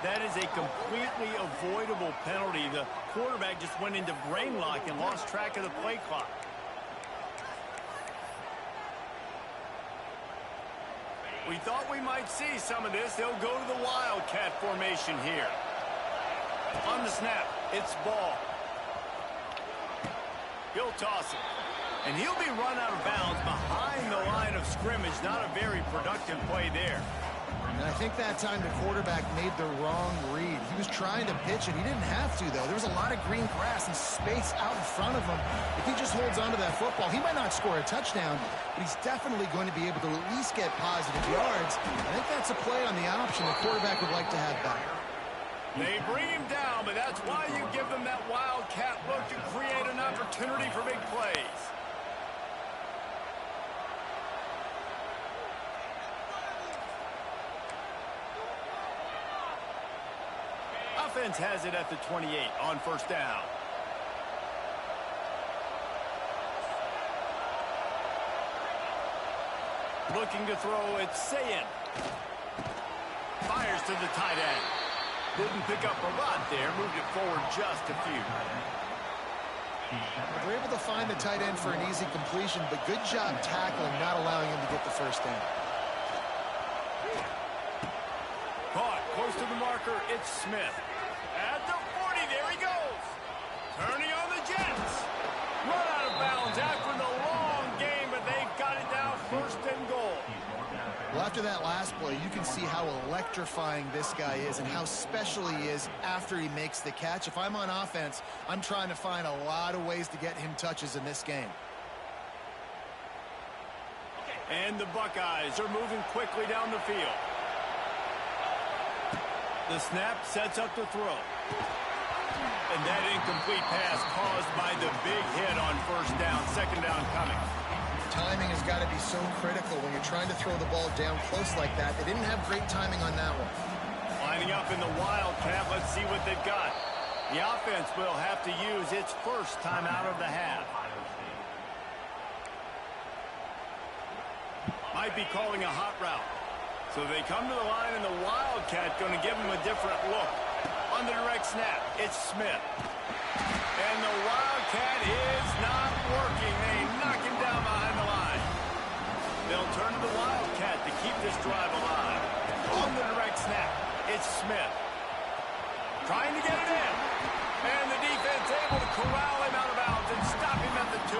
That is a completely avoidable penalty. The quarterback just went into brain lock and lost track of the play clock. We thought we might see some of this. They'll go to the Wildcat formation here. On the snap, it's ball. He'll toss it. And he'll be run out of bounds behind the line of scrimmage. Not a very productive play there. And I think that time the quarterback made the wrong read. He was trying to pitch it. He didn't have to, though. There was a lot of green grass and space out in front of him. If he just holds on to that football, he might not score a touchdown, but he's definitely going to be able to at least get positive yards. I think that's a play on the option the quarterback would like to have back. They bring him down, but that's why you give them that wildcat look to create an opportunity for big plays. Offense has it at the 28 on first down. Looking to throw, it's Sayin. Fires to the tight end. Didn't pick up a lot there, moved it forward just a few. They're able to find the tight end for an easy completion, but good job tackling, not allowing him to get the first down. Caught, close to the marker, it's Smith. At the 40, there he goes. Turning on the Jets. Run out of bounds after the long game, but they've got it down first and goal. Well, after that last play, you can see how electrifying this guy is and how special he is after he makes the catch. If I'm on offense, I'm trying to find a lot of ways to get him touches in this game. And the Buckeyes are moving quickly down the field. The snap sets up the throw. And that incomplete pass caused by the big hit on first down. Second down coming. Timing has got to be so critical when you're trying to throw the ball down close like that. They didn't have great timing on that one. Lining up in the Wildcat. Let's see what they've got. The offense will have to use its first time out of the half. Might be calling a hot route. So they come to the line, and the Wildcat going to give them a different look. On the direct snap, it's Smith. And the Wildcat is not working. They knock him down behind the line. They'll turn to the Wildcat to keep this drive alive. On the direct snap, it's Smith. Trying to get it in. And the defense able to corral him out of bounds and stop him at the 2.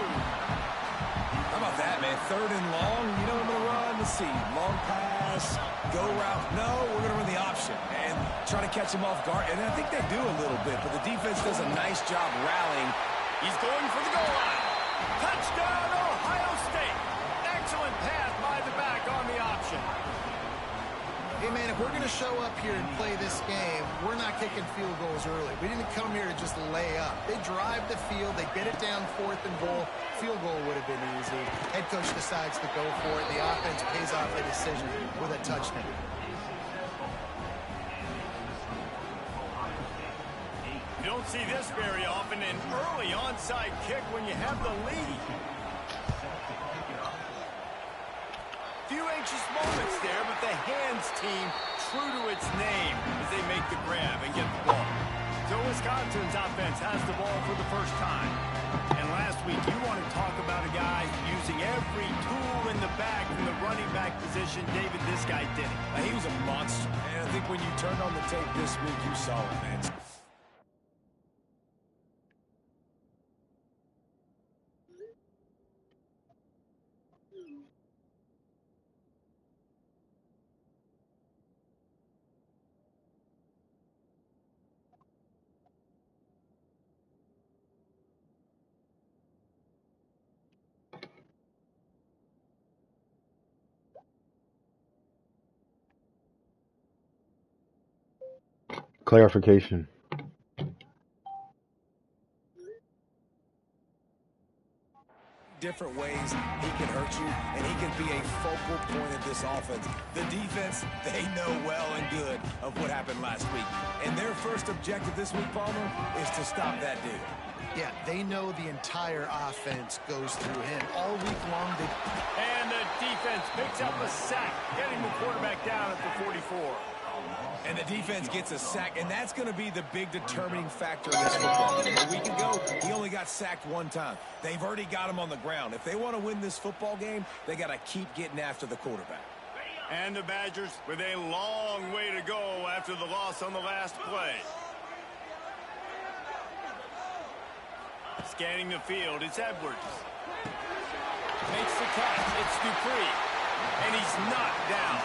How about that, man? Third and long. You know what I'm going to run? Let's see. Long pass. Go route. No, we're going to run the option. And try to catch him off guard. And I think they do a little bit, but the defense does a nice job rallying. He's going for the goal line. Touchdown, Ohio State. Excellent pass by the back on the option. Hey, man, if we're going to show up here and play this game, we're not kicking field goals early. We didn't come here to just lay up. They drive the field. They get it down 4th and goal. Field goal would have been easy. Head coach decides to go for it. The offense pays off the decision with a touchdown. You don't see this very often, an early onside kick when you have the lead. Few anxious moments there, but the hands team true to its name as they make the grab and get the ball. So Wisconsin's offense has the ball for the first time. And last week, you want to talk about a guy using every tool in the bag from the running back position. David, this guy did it. He was a monster. And I think when you turned on the tape this week, you saw it, man. Clarification. Different ways he can hurt you, and he can be a focal point of this offense. The defense, they know well and good of what happened last week. And their first objective this week, Palmer, is to stop that dude. Yeah, they know the entire offense goes through him all week long. And the defense picks up a sack, getting the quarterback down at the 44. And the defense gets a sack, and that's going to be the big determining factor in this football game. A week ago, he only got sacked one time. They've already got him on the ground. If they want to win this football game, they got to keep getting after the quarterback. And the Badgers with a long way to go after the loss on the last play. Scanning the field, it's Edwards. Makes the catch, it's Dupree. And he's knocked down.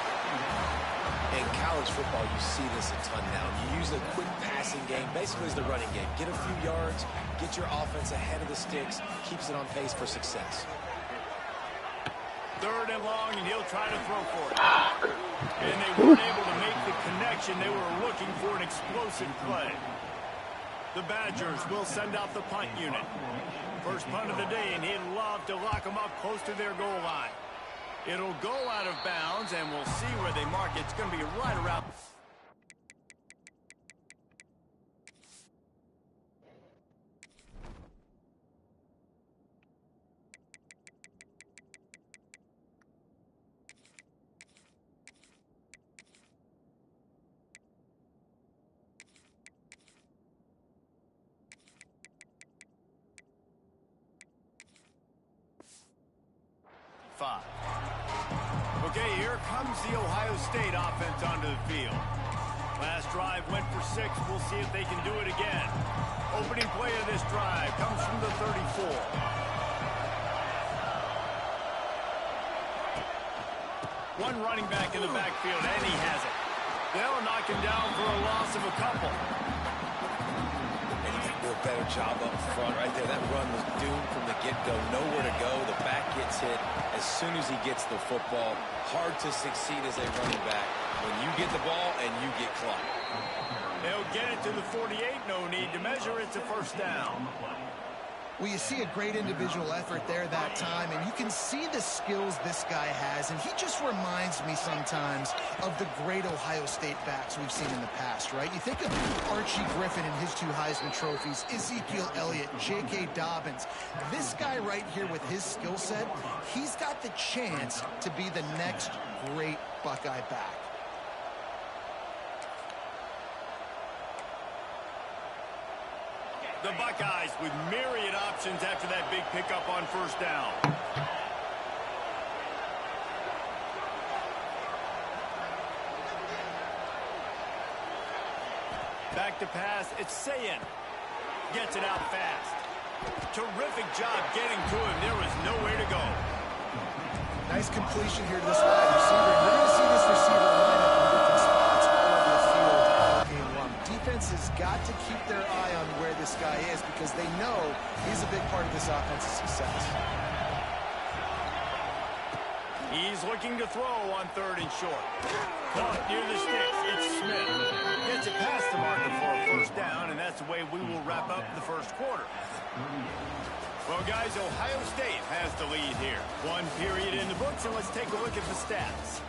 In college football, you see this a ton now. You use a quick passing game, basically as the running game. Get a few yards, get your offense ahead of the sticks, keeps it on pace for success. 3rd and long, and he'll try to throw for it. And they weren't able to make the connection. They were looking for an explosive play. The Badgers will send out the punt unit. First punt of the day, and he'd love to lock them up close to their goal line. It'll go out of bounds, and we'll see where they mark it. It's going to be right around. Okay, here comes the Ohio State offense onto the field. Last drive went for 6. We'll see if they can do it again. Opening play of this drive comes from the 34. One running back in the backfield, and he has it. They'll knock him down for a loss of a couple. A better job up front right there. That run was doomed from the get-go. Nowhere to go. The back gets hit as soon as he gets the football. Hard to succeed as a running back when you get the ball and you get clocked. They'll get it to the 48. No need to measure. It's a first down. Well, you see a great individual effort there that time, and you can see the skills this guy has, and he just reminds me sometimes of the great Ohio State backs we've seen in the past, right? You think of Archie Griffin and his 2 Heisman trophies, Ezekiel Elliott, J.K. Dobbins. This guy right here with his skill set, he's got the chance to be the next great Buckeye back. The Buckeyes with myriad options after that big pickup on first down. Back to pass, it's Sayin. Gets it out fast. Terrific job getting to him. There was nowhere to go. Nice completion here to this wide receiver. You're going to see this receiver line up in different spots all over the field all game long. Defense has got to keep their eye on where this guy is because they know he's a big part of this offense's success. He's looking to throw on 3rd and short. Caught near the sticks. It's Smith. Gets it past the marker for a first down, and that's the way we will wrap up the first quarter. Well, guys, Ohio State has the lead here. 1 period in the books, and let's take a look at the stats.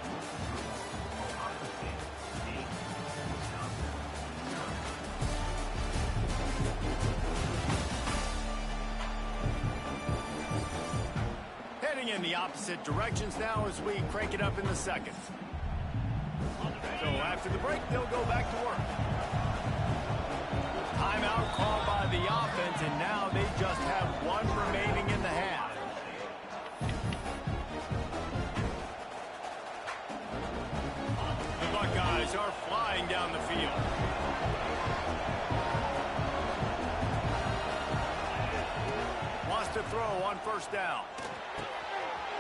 Heading in the opposite directions now as we crank it up in the second. So after the break, they'll go back to work. Timeout called by the offense, and now they just have 1 remaining in the half. The Buckeyes are flying down the field. Wants to throw on first down.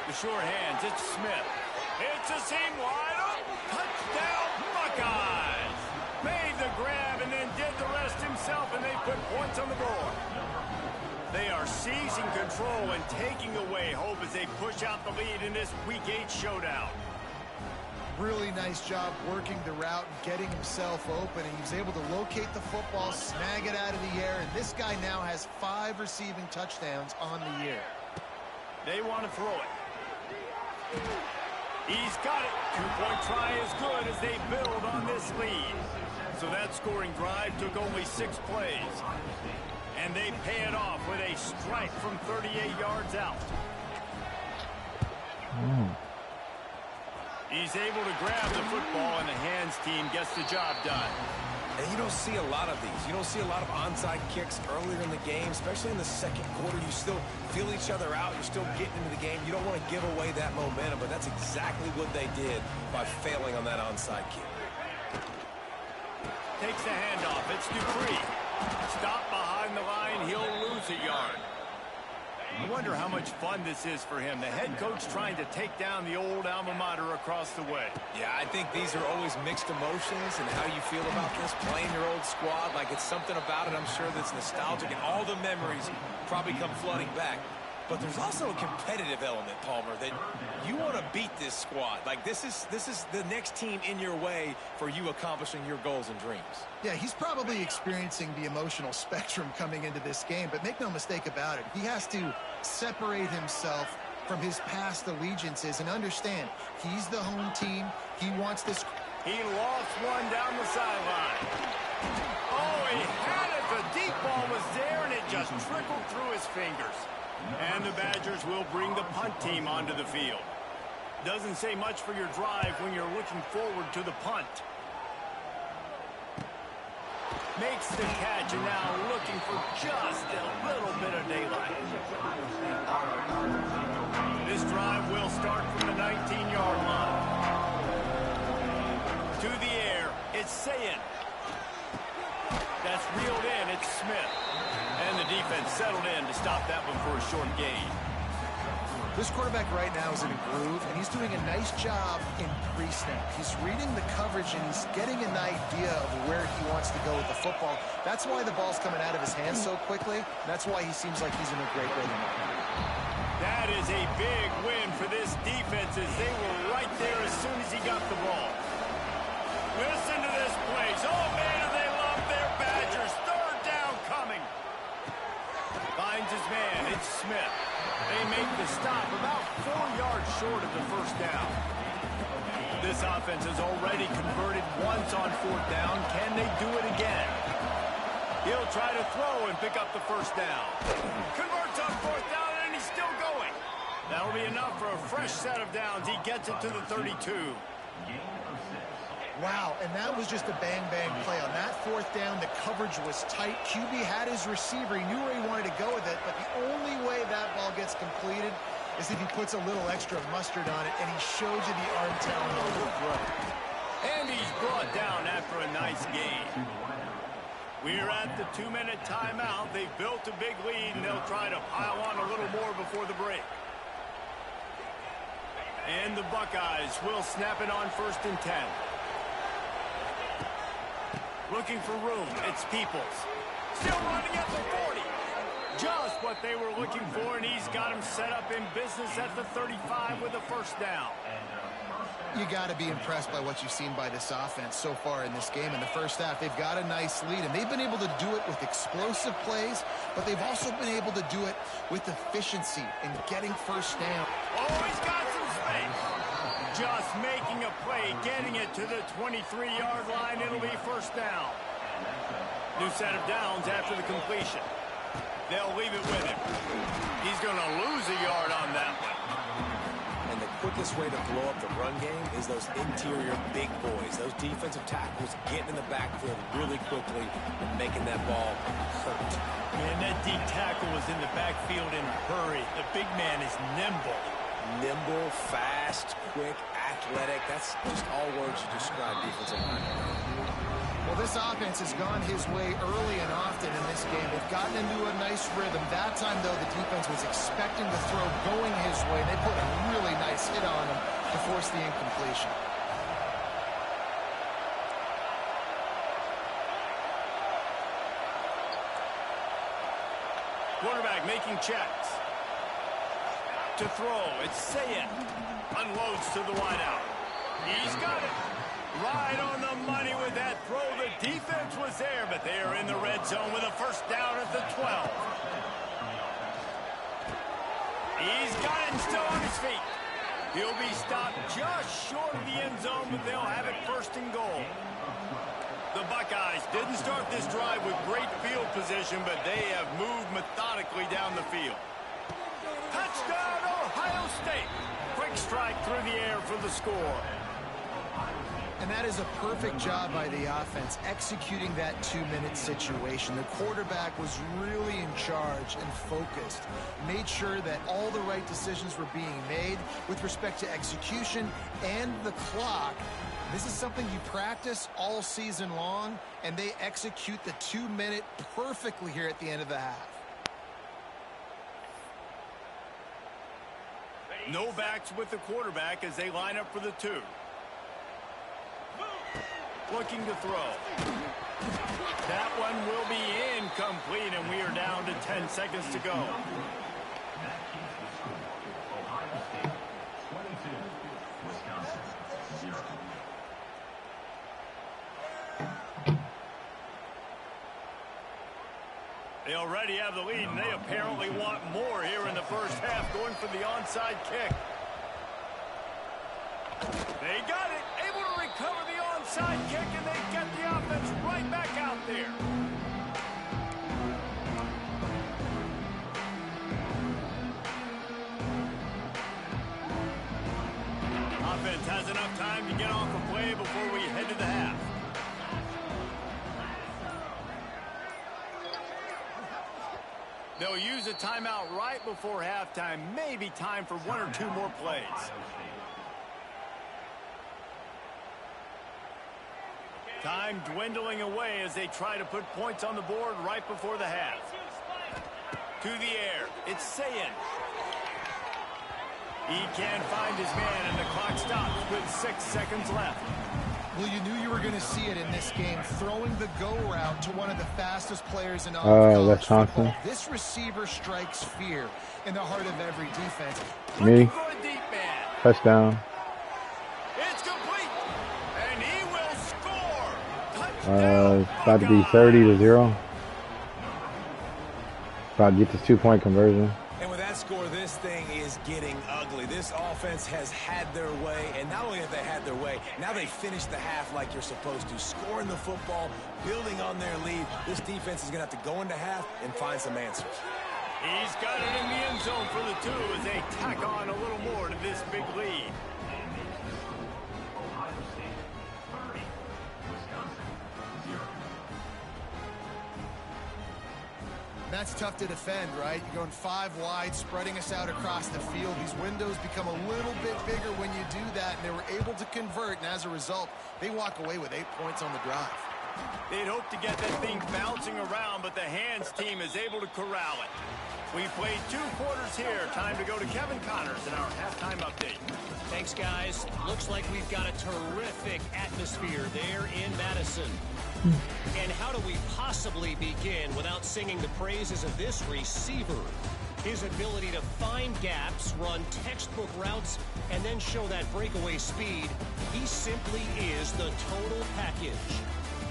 The short hands, it's Smith. It's a seam wide open. Touchdown, Buckeyes. Made the grab and then did the rest himself, and they put points on the board. They are seizing control and taking away hope as they push out the lead in this Week 8 showdown. Really nice job working the route and getting himself open, and he was able to locate the football, snag it out of the air, and this guy now has 5 receiving touchdowns on the year. They want to throw it. He's got it. 2-point try is good as they build on this lead. So that scoring drive took only 6 plays. And they pay it off with a strike from 38 yards out. He's able to grab the football, and the hands team gets the job done. And you don't see a lot of these. You don't see a lot of onside kicks earlier in the game, especially in the second quarter. You still feel each other out. You're still getting into the game. You don't want to give away that momentum, but that's exactly what they did by failing on that onside kick. Takes the handoff. It's Dupree. Stop behind the line. He'll lose a yard. I wonder how much fun this is for him. The head coach trying to take down the old alma mater across the way. Yeah, I think these are always mixed emotions and how you feel about this, playing your old squad. Like, it's something about it, I'm sure, that's nostalgic, and all the memories probably come flooding back. But there's also a competitive element, Palmer, that you want to beat this squad. Like, this is the next team in your way for you accomplishing your goals and dreams. Yeah, he's probably experiencing the emotional spectrum coming into this game, but make no mistake about it. He has to separate himself from his past allegiances and understand he's the home team. He wants this. He lost one down the sideline. Oh, he had it. The deep ball was there, and it just trickled through his fingers. And the Badgers will bring the punt team onto the field. Doesn't say much for your drive when you're looking forward to the punt. Makes the catch, and now looking for just a little bit of daylight. This drive will start from the 19-yard line. To the air, it's Sayin. That's reeled in, it's Smith. And the defense settled in to stop that one for a short gain. This quarterback right now is in a groove, and he's doing a nice job in pre-snap. He's reading the coverage, and he's getting an idea of where he wants to go with the football. That's why the ball's coming out of his hands so quickly. That's why he seems like he's in a great rhythm right now. That is a big win for this defense, as they were right there as soon as he got the ball. Listen to this place. Oh, man, do they love their Badgers. Third down coming. Finds his man. It's Smith. They make the stop about 4 yards short of the first down. This offense has already converted once on fourth down. Can they do it again? He'll try to throw and pick up the first down. Converts on fourth down, and he's still going. That'll be enough for a fresh set of downs. He gets it to the 32. Wow, and that was just a bang-bang play. On that fourth down, the coverage was tight. QB had his receiver. He knew where he wanted to go with it, but the only way that ball gets completed is if he puts a little extra mustard on it, and he shows you the arm talent on the throw. And he's brought down after a nice gain. We're at the 2-minute timeout. They've built a big lead, and they'll try to pile on a little more before the break. And the Buckeyes will snap it on 1st and 10. Looking for room. It's Peoples. Still running at the 40. Just what they were looking for, and he's got him set up in business at the 35 with a first down. You got to be impressed by what you've seen by this offense so far in this game. In the first half, they've got a nice lead, and they've been able to do it with explosive plays, but they've also been able to do it with efficiency and getting first down. Oh, he's got some space. Just making a play, getting it to the 23-yard line. It'll be first down. New set of downs after the completion. They'll leave it with him. He's going to lose a yard on that one. And the quickest way to blow up the run game is those interior big boys, those defensive tackles getting in the backfield really quickly and making that ball hurt. And that deep tackle was in the backfield in a hurry. The big man is nimble. Nimble, fast, quick, athletic. That's just all words to describe defensive line. Well, this offense has gone his way early and often in this game. They've gotten into a nice rhythm. That time, though, the defense was expecting the throw going his way. They put a really nice hit on him to force the incompletion. Quarterback making checks. To throw, it's Sayin. Unloads to the wideout. He's got it. Right on the money with that throw. The defense was there, but they are in the red zone with a first down at the 12. He's got it and still on his feet. He'll be stopped just short of the end zone, but they'll have it first and goal. The Buckeyes didn't start this drive with great field position, but they have moved methodically down the field. Touchdown, Ohio State. Quick strike through the air for the score. And that is a perfect job by the offense, executing that 2-minute situation. The quarterback was really in charge and focused, made sure that all the right decisions were being made with respect to execution and the clock. This is something you practice all season long, and they execute the 2-minute perfectly here at the end of the half. No backs with the quarterback as they line up for the 2. Looking to throw. That one will be incomplete, and we are down to 10 seconds to go. They already have the lead, and they apparently want more here in the first half, going for the onside kick. They got it, able to recover the onside kick, and they get the offense right back out there. Offense has enough time to get off a play before we head to the half. They'll use a timeout right before halftime. Maybe time for 1 or 2 more plays. Time dwindling away as they try to put points on the board right before the half. To the air. It's Sayin. He can't find his man, and the clock stops with 6 seconds left. Well, you knew you were going to see it in this game, throwing the go route to one of the fastest players in all of college football. This receiver strikes fear in the heart of every defense. Me. Touchdown. It's complete, and he will score. Touchdown. About to be 30-0. About to get this 2-point conversion. And with that score, this thing is getting ugly. This offense has had their way, and not only have they had their way, now they finish the half like you're supposed to, scoring the football, building on their lead. This defense is going to have to go into half and find some answers. He's got it in the end zone for the 2 as they tack on a little more to this big lead. That's tough to defend, right? You're going 5 wide, spreading us out across the field. These windows become a little bit bigger when you do that, and they were able to convert, and as a result, they walk away with 8 points on the drive. They'd hope to get that thing bouncing around, but the hands team is able to corral it. We played 2 quarters here. Time to go to Kevin Connors in our halftime update. Thanks, guys. Looks like we've got a terrific atmosphere there in Madison. And how do we possibly begin without singing the praises of this receiver? His ability to find gaps, run textbook routes, and then show that breakaway speed. He simply is the total package.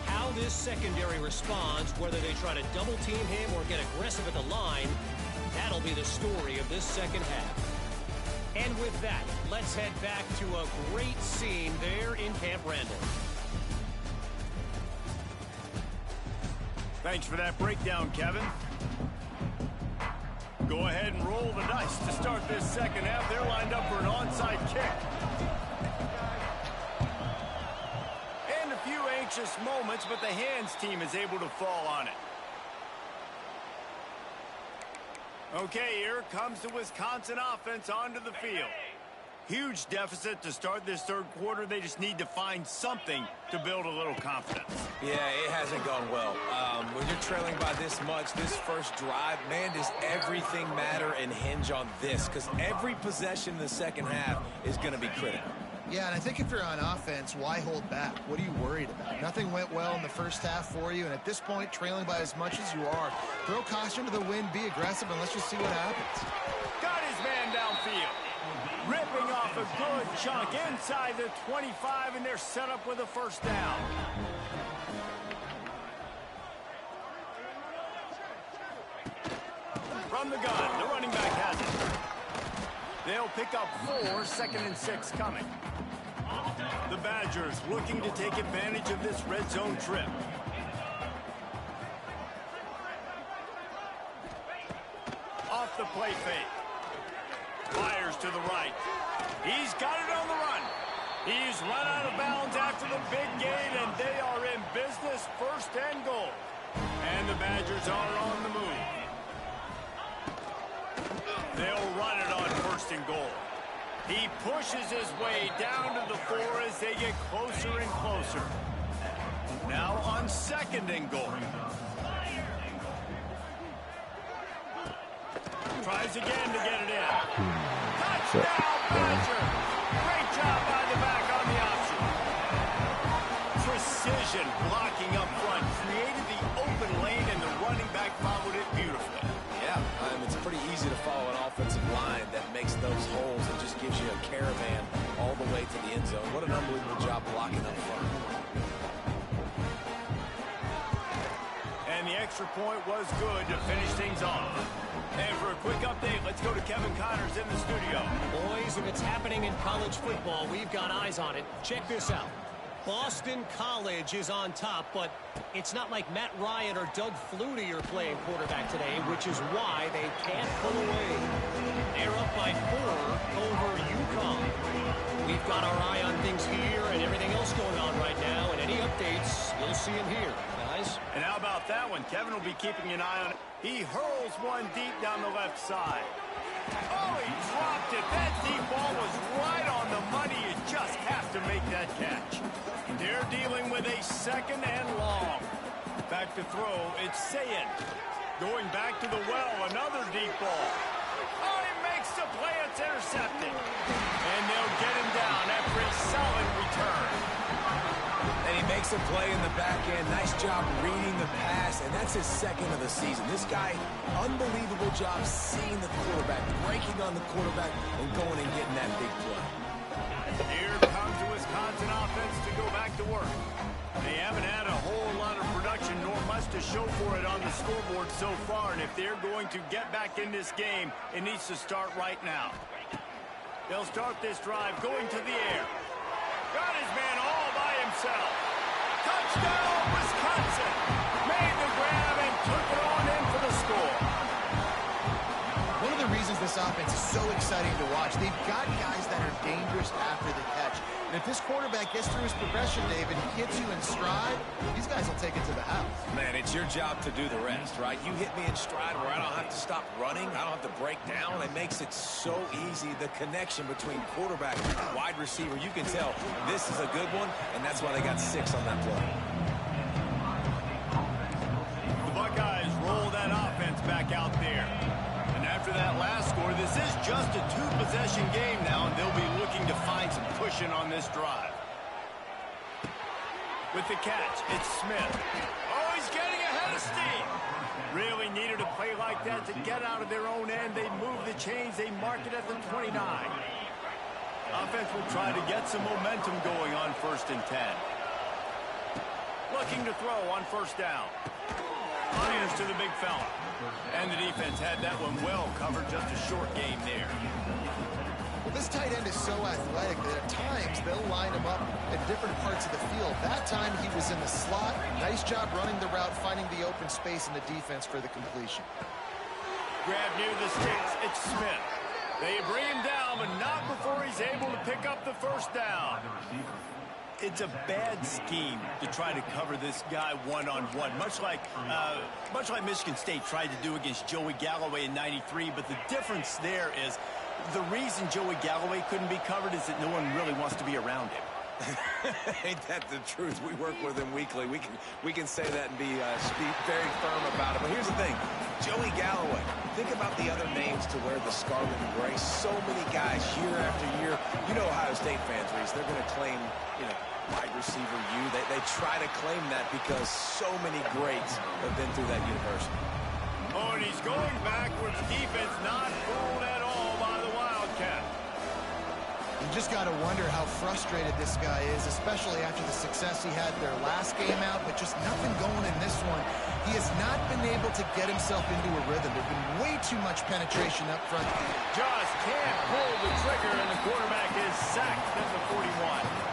How this secondary responds, whether they try to double team him or get aggressive at the line, that'll be the story of this second half. And with that, let's head back to a great scene there in Camp Randall. Thanks for that breakdown, Kevin. Go ahead and roll the dice to start this second half. They're lined up for an onside kick. And a few anxious moments, but the hands team is able to fall on it. Okay, here comes the Wisconsin offense onto the field. Huge deficit to start this third quarter. They just need to find something to build a little confidence. Yeah, it hasn't gone well. When you're trailing by this much, this first drive, man, does everything matter and hinge on this? Because every possession in the second half is going to be critical. Yeah, and I think if you're on offense, why hold back? What are you worried about? Nothing went well in the first half for you, and at this point, trailing by as much as you are, throw caution to the wind, be aggressive, and let's just see what happens. Got his man downfield. Ripping off a good chunk inside the 25, and they're set up with a first down. From the gun, the running back has it. They'll pick up 4, 2nd and 6 coming. The Badgers looking to take advantage of this red zone trip. Off the play fake. Fires to the right. He's got it on the run. He's run out of bounds after the big gain, and they are in business, 1st and goal. And the Badgers are on the move. They'll run it on 1st and goal. He pushes his way down to the 4 as they get closer and closer. Now on 2nd and goal. Tries again to get it in. Touchdown, Badger! Great job by the back on the option. Precision blocking up front. Created the open lane, and the running back followed it beautifully. Yeah, it's pretty easy to follow an offensive line that makes those holes and just gives you a caravan all the way to the end zone. What an unbelievable job blocking up front. And the extra point was good to finish things off. And for a quick update, let's go to Kevin Connors in the studio. Boys, if it's happening in college football, we've got eyes on it. Check this out. Boston College is on top, but it's not like Matt Ryan or Doug Flutie are playing quarterback today, which is why they can't pull away. They're up by 4 over UConn. We've got our eye on things here and everything else going on right now, and any updates, you'll see them here, guys. And how about that one? Kevin will be keeping an eye on it. He hurls one deep down the left side. Oh, he dropped it. That deep ball was right on the money. You just have to make that catch. They're dealing with a 2nd and long. Back to throw, it's Sayin. Going back to the well, another deep ball. Oh, he makes the play. It's intercepted. And they'll get him down after a solid return. And he makes a play in the back end. Nice job reading the pass, and that's his 2nd of the season. This guy, unbelievable job seeing the quarterback, breaking on the quarterback, and going and getting that big play. Here comes the Wisconsin offense to go back to work. They haven't had a whole lot of production, nor much to show for it on the scoreboard so far, and if they're going to get back in this game, it needs to start right now. They'll start this drive going to the air. Got his man all by himself. Touchdown, Wisconsin! Made the grab and took it on in for the score. One of the reasons this offense is so exciting to watch, they've got guys that are dangerous after the catch. And if this quarterback gets through his progression, David, and gets you in stride, these guys will take it to the house. Man, it's your job to do the rest, right? You hit me in stride where I don't have to stop running. I don't have to break down. It makes it so easy. The connection between quarterback and wide receiver, you can tell this is a good one, and that's why they got 6 on that play. The Buckeyes roll that offense back out there. And after that last score, this is just a 2-possession game now, and they'll be looking to find some cushion on this drive. With the catch, it's Smith. Oh, he's getting ahead of steam. Really needed a play like that to get out of their own end. They move the chains. They mark it at the 29. Offense will try to get some momentum going on 1st and 10. Looking to throw on 1st down. Fires to the big fella. And the defense had that one well covered, just a short game there. Well, this tight end is so athletic that at times they'll line him up at different parts of the field. That time he was in the slot. Nice job running the route, finding the open space in the defense for the completion. Grab near the sticks. It's Smith. They bring him down, but not before he's able to pick up the 1st down. It's a bad scheme to try to cover this guy one-on-one, much like Michigan State tried to do against Joey Galloway in '93. But the difference there is the reason Joey Galloway couldn't be covered is that no one really wants to be around him. Ain't that the truth? We work with him weekly. We can say that and be very firm about it. But here's the thing. Joey Galloway, think about the other names to wear the scarlet and gray. So many guys year after year. You know Ohio State fans, Reese, they're going to claim, wide receiver U. They try to claim that because so many greats have been through that university. Oh, and he's going backwards. Defense not fooled at all by the Wildcat. You just got to wonder how frustrated this guy is, especially after the success he had their last game out, but just nothing going in this one. He has not been able to get himself into a rhythm. There's been way too much penetration up front. Just can't pull the trigger, and the quarterback is sacked at the 41.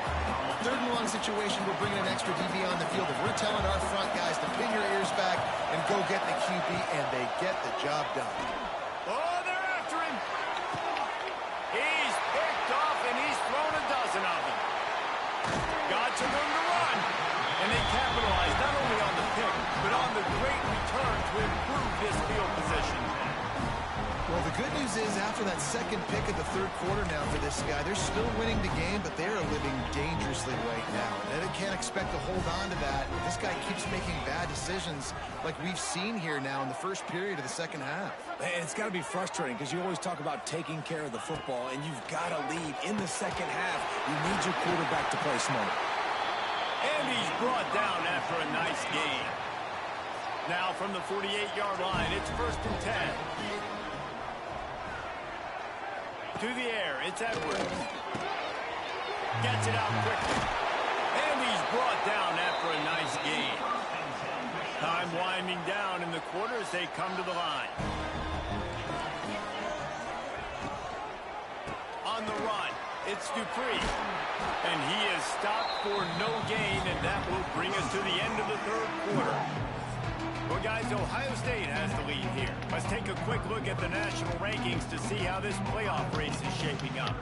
3rd and long situation, we're bringing an extra DB on the field, and we're telling our front guys to pin your ears back and go get the QB, and they get the job done. Oh, they're after him. He lots of room to run. And they capitalize not only on the pick, but on the great return to improve this field position. Well, the good news is after that second pick of the third quarter now for this guy, they're still winning the game, but they are living dangerously right now. And they can't expect to hold on to that. This guy keeps making bad decisions like we've seen here now in the first period of the second half. And it's got to be frustrating because you always talk about taking care of the football, and you've got to lead in the second half. You need your quarterback to play smart. And he's brought down after a nice gain. Now from the 48-yard line, it's 1st and 10. To the air, it's Edwards. Gets it out quickly. And he's brought down after a nice gain. Time winding down in the quarter as they come to the line. On the run, it's Dupree. And he is stopped for no gain, and that will bring us to the end of the third quarter. Well, guys, Ohio State has the lead here. Let's take a quick look at the national rankings to see how this playoff race is shaping up.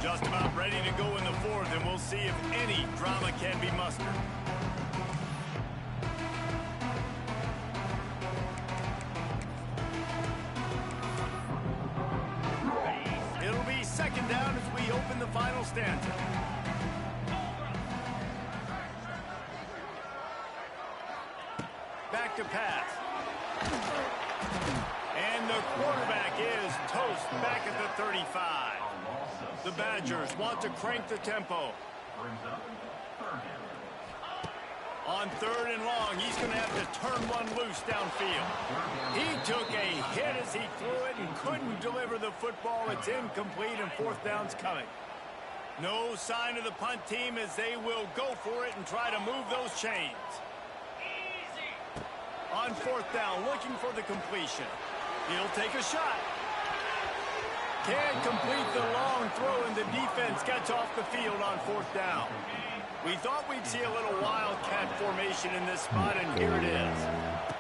Just about ready to go in the fourth, and we'll see if any drama can be mustered. Second down as we open the final stanza. Back to pass. And the quarterback is toast back at the 35. The Badgers want to crank the tempo. On 3rd and long, he's going to have to turn one loose downfield. He took a hit as he threw it and couldn't deliver the football. It's incomplete, and 4th down's coming. No sign of the punt team as they will go for it and try to move those chains. On 4th down, looking for the completion. He'll take a shot. Can't complete the long throw, and the defense gets off the field on 4th down. We thought we'd see a little wildcat formation in this spot, and here it is.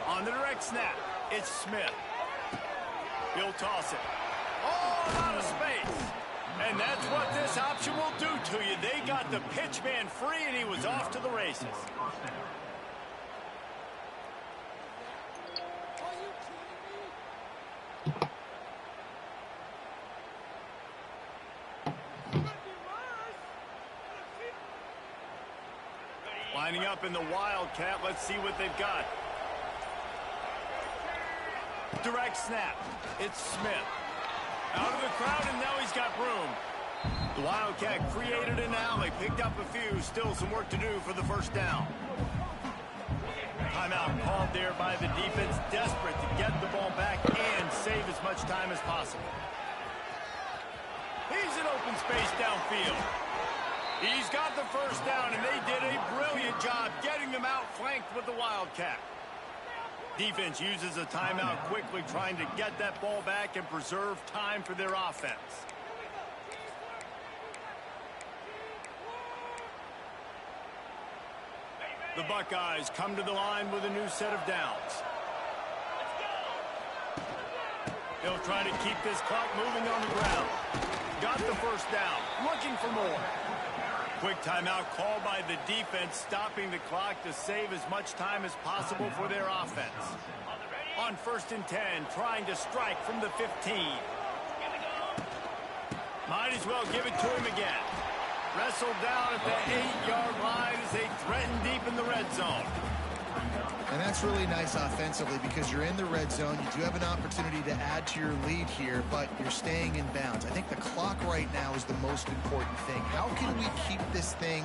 On the direct snap, it's Smith. He'll toss it. All out of space. And that's what this option will do to you. They got the pitch man free, and he was off to the races. Lining up in the wildcat. Let's see what they've got. Direct snap. It's Smith. Out of the crowd, and now he's got room. The wildcat created an alley, picked up a few. Still some work to do for the 1st down. Timeout called there by the defense, desperate to get the ball back and save as much time as possible. He's in open space downfield. He's got the 1st down, and they did a brilliant job getting them outflanked with the wildcat. Defense uses a timeout quickly, trying to get that ball back and preserve time for their offense. The Buckeyes come to the line with a new set of downs. They'll try to keep this clock moving on the ground. Got the 1st down, looking for more. Quick timeout called by the defense, stopping the clock to save as much time as possible for their offense. On 1st and 10, trying to strike from the 15. Might as well give it to him again. Wrestled down at the 8-yard line as they threaten deep in the red zone. And that's really nice offensively because you're in the red zone. You do have an opportunity to add to your lead here, but you're staying in bounds. I think the clock right now is the most important thing. How can we keep this thing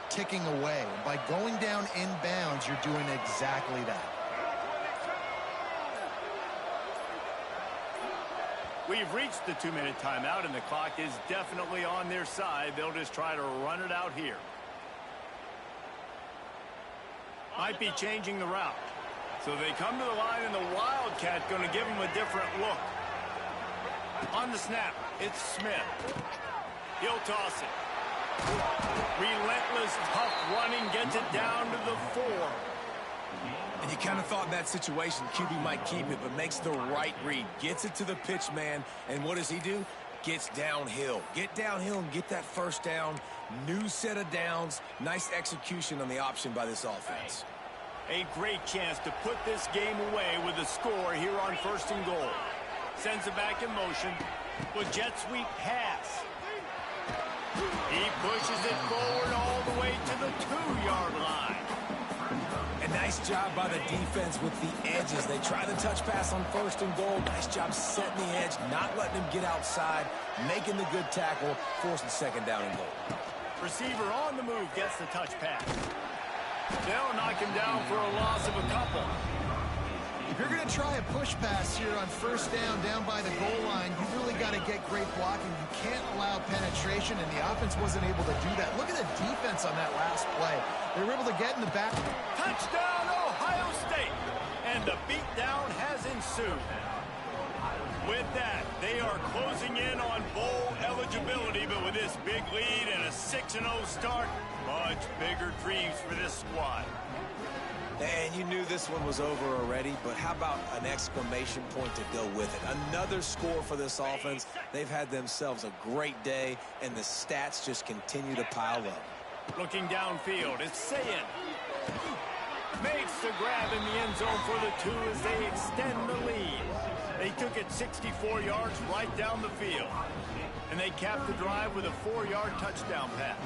ticking away? By going down in bounds, you're doing exactly that. We've reached the 2-minute timeout, and the clock is definitely on their side. They'll just try to run it out here. Might be changing the route. So they come to the line, and the wildcat going to give them a different look. On the snap, it's Smith. He'll toss it. Relentless, tough running gets it down to the 4. And you kind of thought in that situation QB might keep it, but makes the right read. Gets it to the pitch man, and what does he do? Gets downhill. Get downhill and get that first down. New set of downs. Nice execution on the option by this offense. A great chance to put this game away with a score here on 1st and goal. Sends it back in motion with jet sweep pass. He pushes it forward all the way to the 2-yard line. A nice job by the defense with the edges. They try the touch pass on 1st and goal. Nice job setting the edge, not letting him get outside, making the good tackle, forcing 2nd down and goal. Receiver on the move gets the touch pass. They'll knock him down for a loss of a couple. If you're going to try a push pass here on 1st down by the goal line, you really got to get great blocking. You can't allow penetration, and the offense wasn't able to do that. Look at the defense on that last play. They were able to get in the back. Touchdown, Ohio State! And the beatdown has ensued. With that, they are closing in on bowl eligibility, but with this big lead and a 6-0 start, much bigger dreams for this squad. And you knew this one was over already, but how about an exclamation point to go with it? Another score for this offense. They've had themselves a great day, and the stats just continue to pile up. Looking downfield, it's Sayin. Makes the grab in the end zone for the 2 as they extend the lead. They took it 64 yards right down the field. And they capped the drive with a 4-yard touchdown pass.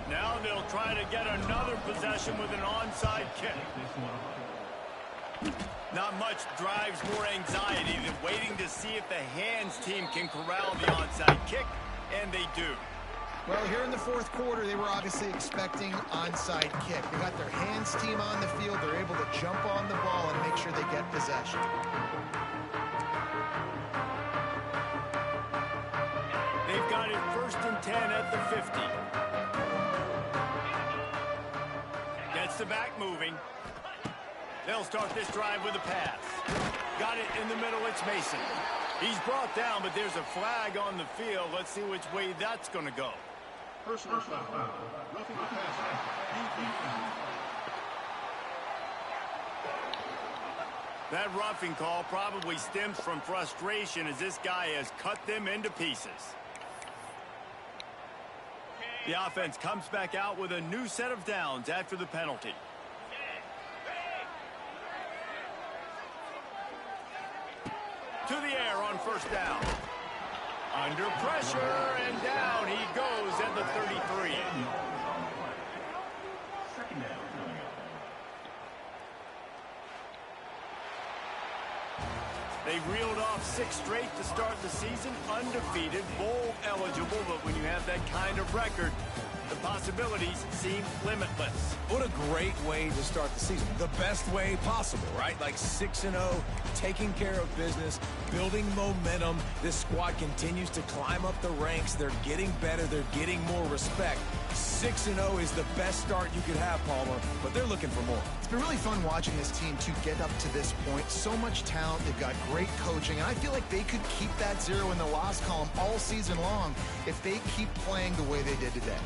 Now they'll try to get another possession with an onside kick. Not much drives more anxiety than waiting to see if the hands team can corral the onside kick, and they do. Well, here in the 4th quarter, they were obviously expecting onside kick. They got their hands team on the field. They're able to jump on the ball and make sure they get possession. They've got it 1st and 10 at the 50. Gets the back moving. They'll start this drive with a pass. Got it in the middle, it's Mason. He's brought down, but there's a flag on the field. Let's see which way that's going to go. Personal foul. Roughing the passer. That roughing call probably stems from frustration as this guy has cut them into pieces. The offense comes back out with a new set of downs after the penalty. To the air on 1st down. Under pressure, and down he goes at the 33. They reeled off 6 straight to start the season, undefeated, bowl eligible, but when you have that kind of record, the possibilities seem limitless. What a great way to start the season. The best way possible, right? Like 6-0, taking care of business, building momentum. This squad continues to climb up the ranks. They're getting better. They're getting more respect. 6-0 is the best start you could have, Palmer, but they're looking for more. It's been really fun watching this team to get up to this point. So much talent. They've got great coaching, and I feel like they could keep that 0 in the loss column all season long if they keep playing the way they did today.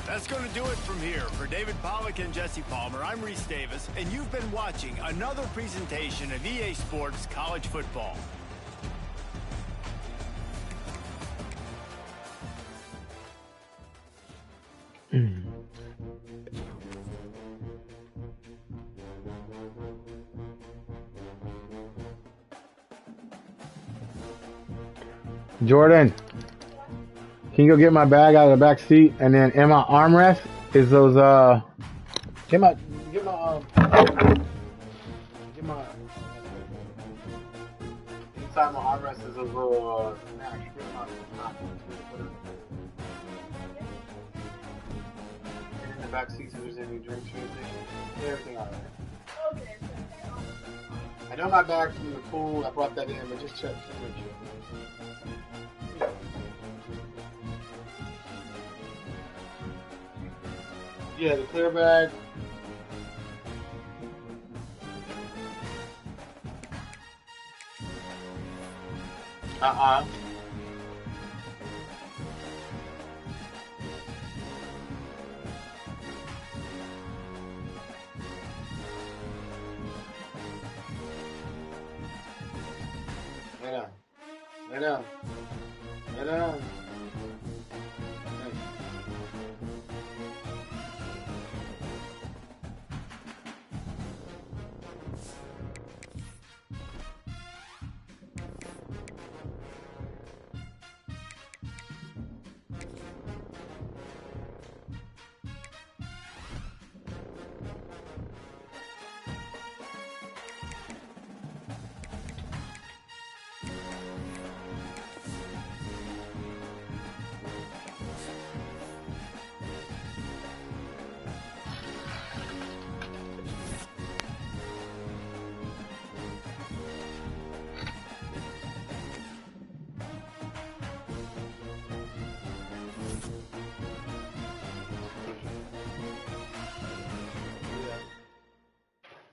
That's going to do it from here. For David Pollack and Jesse Palmer, I'm Reese Davis, and you've been watching another presentation of EA Sports College Football. Jordan, can you go get my bag out of the back seat? And then in my armrest is those get my inside my armrest is those little snacks. And in the back seats if there's any drinks or anything. Get everything out of there. Okay. I know my bag from the pool, I brought that in, but just check to make sure. Yeah, the clear bag. Lay down. Lay down. Lay down.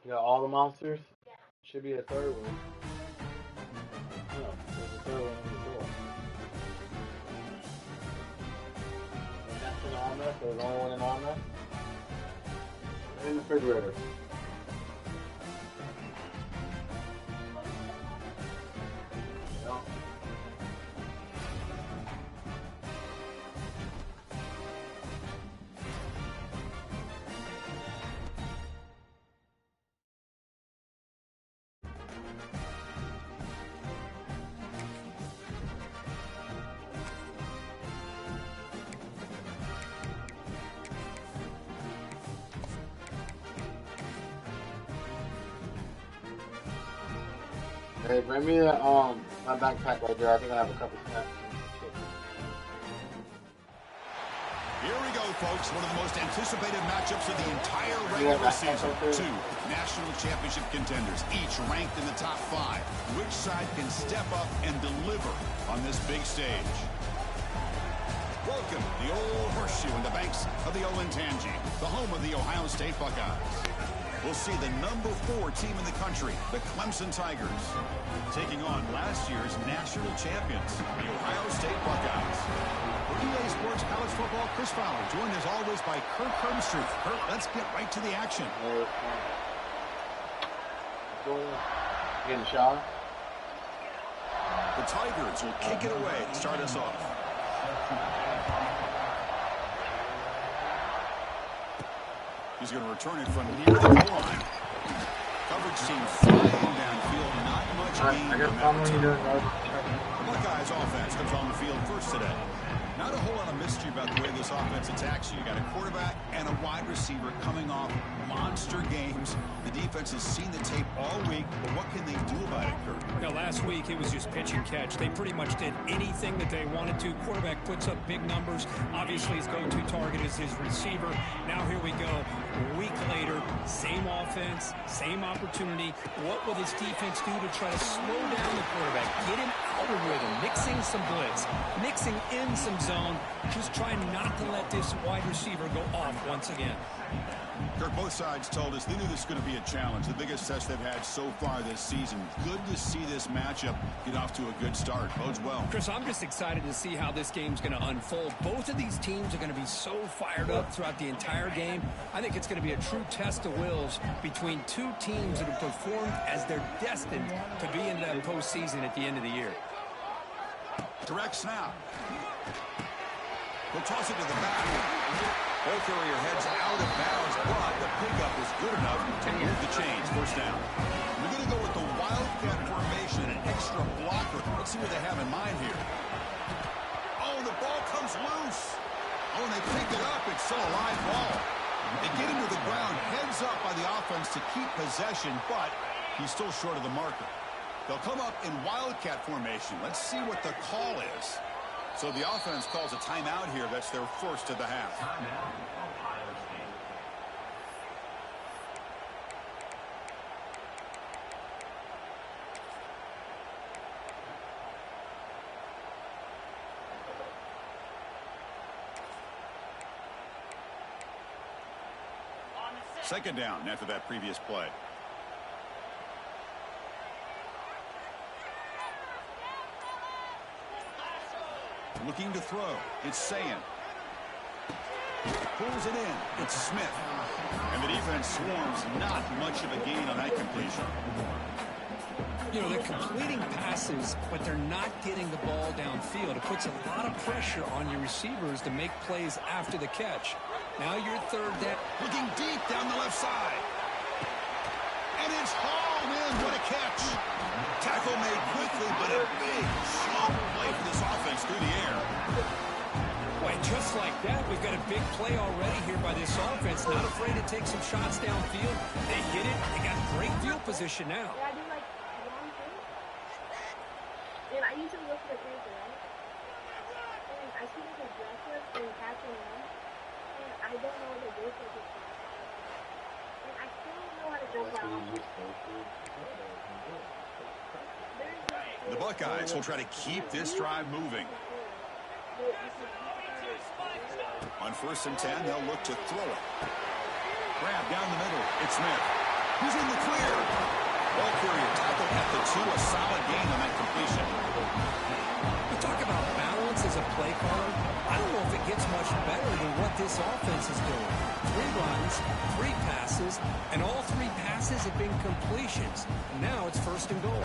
You got all the monsters? Should be a third one. No, there's a third one in the door. And that's in the armrest? There's only one in the armrest? In the refrigerator. No. Hey, bring me the my backpack right there. I think I have a couple snacks. Here we go, folks. One of the most anticipated matchups of the entire regular season. Two national championship contenders, each ranked in the top 5. Which side can step up and deliver on this big stage? Welcome, the old horseshoe in the banks of the Olentangy, the home of the Ohio State Buckeyes. We'll see the number 4 team in the country, the Clemson Tigers, taking on last year's national champions, the Ohio State Buckeyes. For EA Sports College Football, Chris Fowler, joined as always by Kirk Hermstreet. Kirk, let's get right to the action. Get in the shower. The Tigers will kick it away to start us off. He's going to return it from near the goal line. Coverage seems flying downfield. Not much gain from that. The Buckeyes offense comes on the field first today. Not a whole lot of mystery about the way this offense attacks you. You got a quarterback and a wide receiver coming off monster games. The defense has seen the tape all week, but what can they do about it, Kurt? Now, last week, it was just pitch and catch. They pretty much did anything that they wanted to. Quarterback puts up big numbers. Obviously, his go-to target is his receiver. Now, here we go. A week later, same offense, same opportunity. What will this defense do to try to slow down the quarterback? Get him out of rhythm, mixing some blitz, mixing in some zone, just trying not to let this wide receiver go off once again. Kirk, both sides told us they knew this was going to be a challenge, the biggest test they've had so far this season. Good to see this matchup get off to a good start. Bodes well. Chris, I'm just excited to see how this game's going to unfold. Both of these teams are going to be so fired up throughout the entire game. I think it's going to be a true test of wills between two teams that have performed as they're destined to be in that postseason at the end of the year. Direct snap. He'll toss it to the back. Ball carrier heads out of bounds, but the pickup is good enough to move the chains. First down. We're going to go with the Wildcat formation, an extra blocker. Let's see what they have in mind here. Oh, the ball comes loose. Oh, and they pick it up. It's still a live ball. They get him to the ground, heads up by the offense to keep possession, but he's still short of the marker. They'll come up in Wildcat formation. Let's see what the call is. So the offense calls a timeout here. That's their first of the half. Second down after that previous play. Looking to throw. It's Sayan. Pulls it in. It's Smith. And the defense swarms. Not much of a gain on that completion. You know, they're completing passes, but they're not getting the ball downfield. It puts a lot of pressure on your receivers to make plays after the catch. Now you're third down. Looking deep down the left side. And it's hauled in. What a catch. Tackle made quickly, but a big, strong play for this offense through the air. Boy, just like that, we've got a big play already here by this offense. Not afraid to take some shots downfield. They hit it. They got great field position now. Yeah, I do like long things. And I usually look for the crazy, right? And I see this aggressive and catching them. And I don't know what to do for this. And I still don't know how to jump out. The Buckeyes will try to keep this drive moving. On 1st and 10, they'll look to throw it. Grab down the middle. It's Smith. He's in the clear. Ball carrier tackled at the 2. A solid gain on that completion. You talk about balance as a play caller. I don't know if it gets much better than what this offense is doing. 3 runs, 3 passes, and all 3 passes have been completions. And now it's 1st and goal.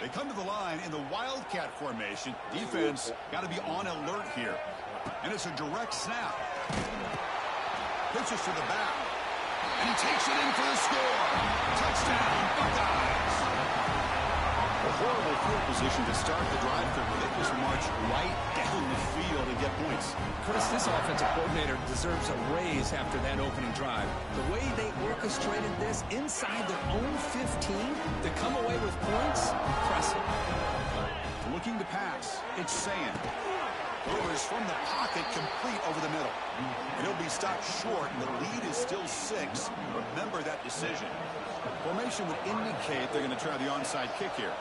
They come to the line in the Wildcat formation. Defense got to be on alert here. And it's a direct snap. Pitches to the back. And he takes it in for the score. Touchdown, Buckeyes. A horrible field position to start the drive. They just march right down the field and get points. Chris, this offensive coordinator deserves a raise after that opening drive. The way they orchestrated this inside their own 15 to come away with points, impressive. Looking to pass. It's Sand. Delivers from the pocket, complete over the middle. And he'll be stopped short, and the lead is still 6. Remember that decision. Formation would indicate they're going to try the onside kick here.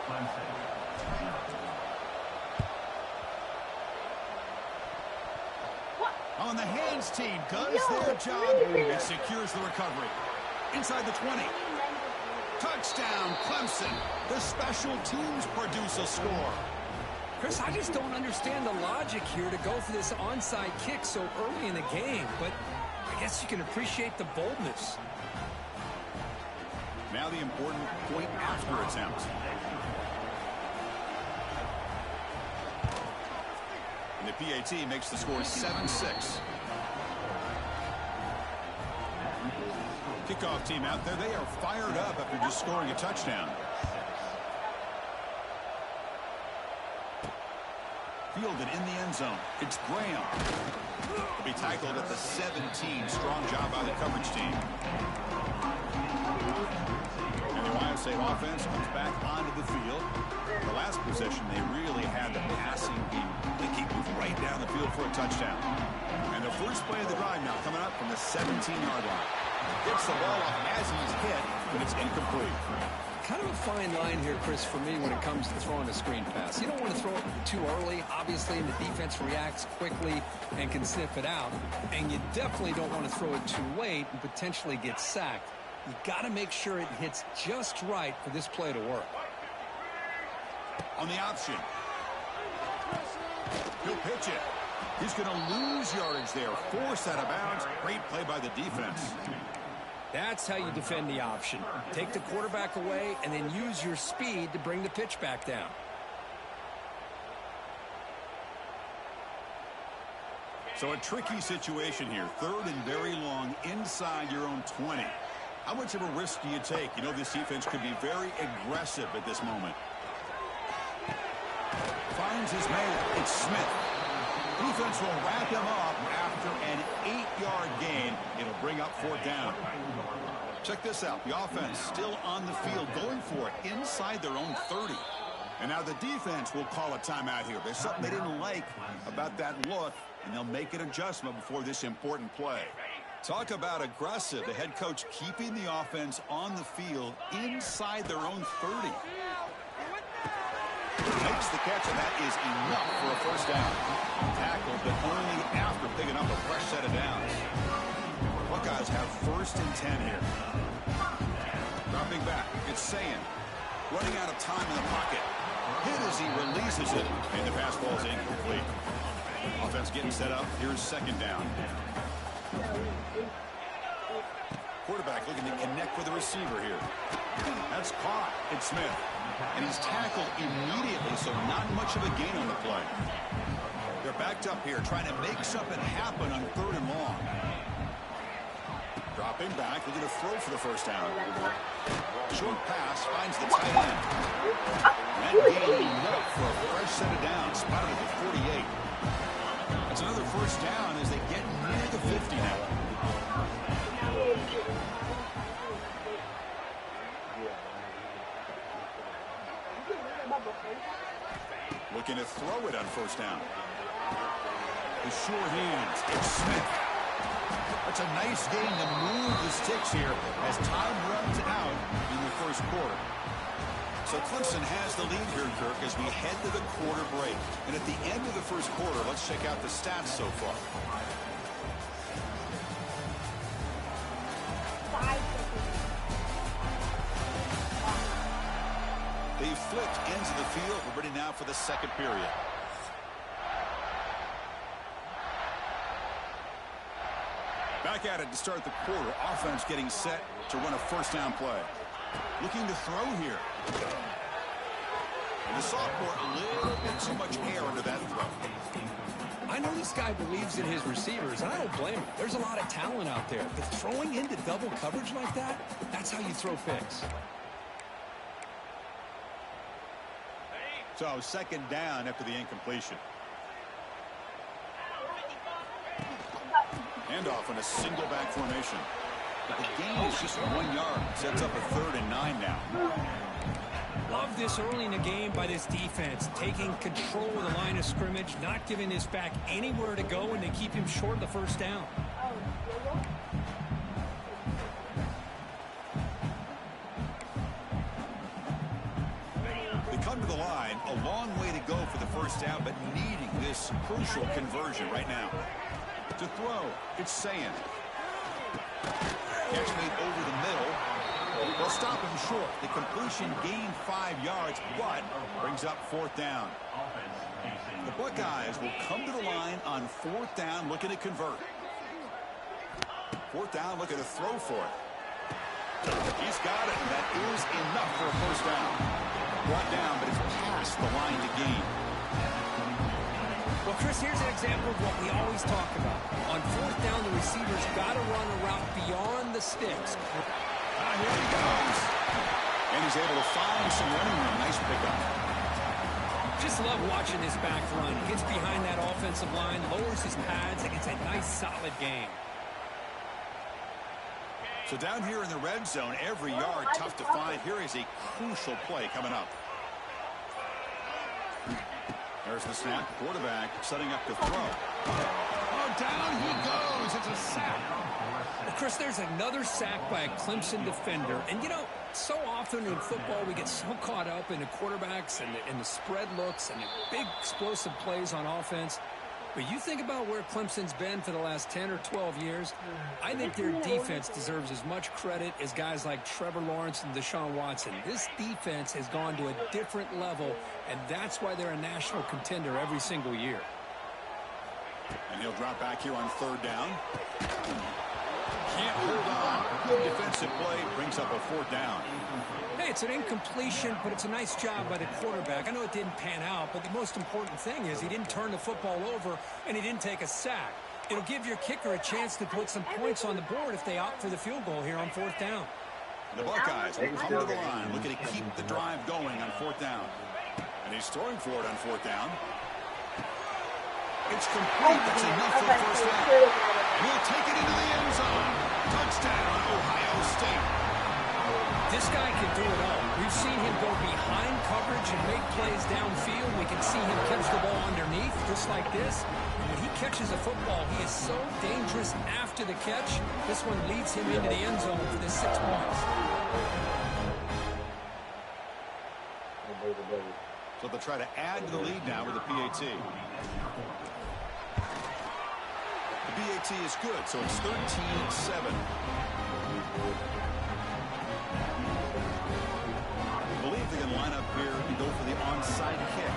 On the hands team does their job and secures the recovery. Inside the 20. Touchdown, Clemson. The special teams produce a score. Chris, I just don't understand the logic here to go for this onside kick so early in the game, but I guess you can appreciate the boldness. Now the important point after attempt. And the PAT makes the score 7-6. Kickoff team out there. They are fired up after just scoring a touchdown. Fielded in the end zone. It's Graham. He'll be tackled at the 17. Strong job by the coverage team. And the Ohio State offense comes back onto the field. The last possession, they really had the passing game. They keep moving right down the field for a touchdown. And the first play of the drive now coming up from the 17-yard line. Gets the ball off as he's hit, but it's incomplete. Kind of a fine line here, Chris, for me when it comes to throwing a screen pass. You don't want to throw it too early, obviously, and the defense reacts quickly and can sniff it out. And you definitely don't want to throw it too late and potentially get sacked. You got to make sure it hits just right for this play to work. On the option. He'll pitch it. He's going to lose yardage there. Forced out of bounds. Great play by the defense. That's how you defend the option. Take the quarterback away and then use your speed to bring the pitch back down. So a tricky situation here. 3rd and very long inside your own 20. How much of a risk do you take? You know this defense could be very aggressive at this moment. Finds his man. It's Smith. Defense will wrap him up after an 8-yard gain. It'll bring up 4th down. Check this out. The offense still on the field, going for it inside their own 30. And now the defense will call a timeout here. There's something they didn't like about that look, and they'll make an adjustment before this important play. Talk about aggressive. The head coach keeping the offense on the field inside their own 30. Makes the catch, and that is enough for a 1st down. Tackled, but only after picking up a fresh set of downs. Buckeyes have 1st and 10 here. Dropping back, it's Sand. Running out of time in the pocket. Hit as he releases it, and the pass ball is incomplete. Offensive Offense getting set up. Here's second down. Quarterback looking to connect with the receiver here. That's caught. It's Smith. And he's tackled immediately, so not much of a gain on the play. They're backed up here, trying to make something happen on 3rd and long. Dropping back, looking to throw for the first down. Short pass finds the tight end. That gain enough for a fresh set of downs, spotted at the 48. That's another first down as they get near the 50 now. Looking to throw it on first down. The sure hands. It's Smith. That's a nice gain to move the sticks here as time runs out in the first quarter. So Clemson has the lead here, Kirk, as we head to the quarter break. And at the end of the first quarter, let's check out the stats so far. 5 seconds. They flipped ends of the field. We're ready now for the second period. Back at it to start the quarter. Offense getting set to run a first down play. Looking to throw here. And the sophomore, a little bit too much air under that throw. I know this guy believes in his receivers, and I don't blame him. There's a lot of talent out there. But throwing into double coverage like that, that's how you throw picks. So second down after the incompletion. Handoff on a single back formation. The gain is just 1 yard. Sets up a 3rd and 9 now. Love this early in the game by this defense. Taking control of the line of scrimmage, not giving this back anywhere to go, and they keep him short of the first down. They come to the line. A long way to go for the first down, but needing this crucial conversion right now. To throw, it's Sand. Catch made over the middle. They'll stop him short. The completion gained 5 yards, but brings up 4th down. The Buckeyes will come to the line on 4th down, looking to convert. 4th down, looking to throw for it. He's got it, and that is enough for a first down. Brought down, but it's past the line to gain. Well, Chris, here's an example of what we always talk about. On 4th down, the receiver's got to run a route beyond the sticks. Here he goes. And he's able to find some running room. Nice pickup. Just love watching this back run. Gets behind that offensive line, lowers his pads, and it's a nice, solid game. So down here in the red zone, every yard tough to find. Here is a crucial play coming up. There's the snap. Quarterback setting up the throw. Oh, down he goes. It's a sack. Well, Chris, there's another sack by a Clemson defender. And, you know, so often in football we get so caught up in the quarterbacks and the spread looks and the big explosive plays on offense. But you think about where Clemson's been for the last 10 or 12 years, I think their defense deserves as much credit as guys like Trevor Lawrence and Deshaun Watson. This defense has gone to a different level, and that's why they're a national contender every single year. And he'll drop back here on 3rd down. Can't hold on. Good defensive play brings up a 4th down. Hey, it's an incompletion, but it's a nice job by the quarterback. I know it didn't pan out, but the most important thing is he didn't turn the football over and he didn't take a sack. It'll give your kicker a chance to put some points on the board if they opt for the field goal here on 4th down. The Buckeyes will come to the line, looking to keep the drive going on 4th down. And he's throwing for it on 4th down. It's complete. That's enough for a first down. He'll take it into the end zone. Touchdown, Ohio State. This guy can do it all. We've seen him go behind coverage and make plays downfield. We can see him catch the ball underneath, just like this. When he catches a football, he is so dangerous after the catch. This one leads him into the end zone for the 6 points. So they'll try to add to the lead now with the PAT. The PAT is good, so it's 13-7. I believe they can line up here and go for the onside kick.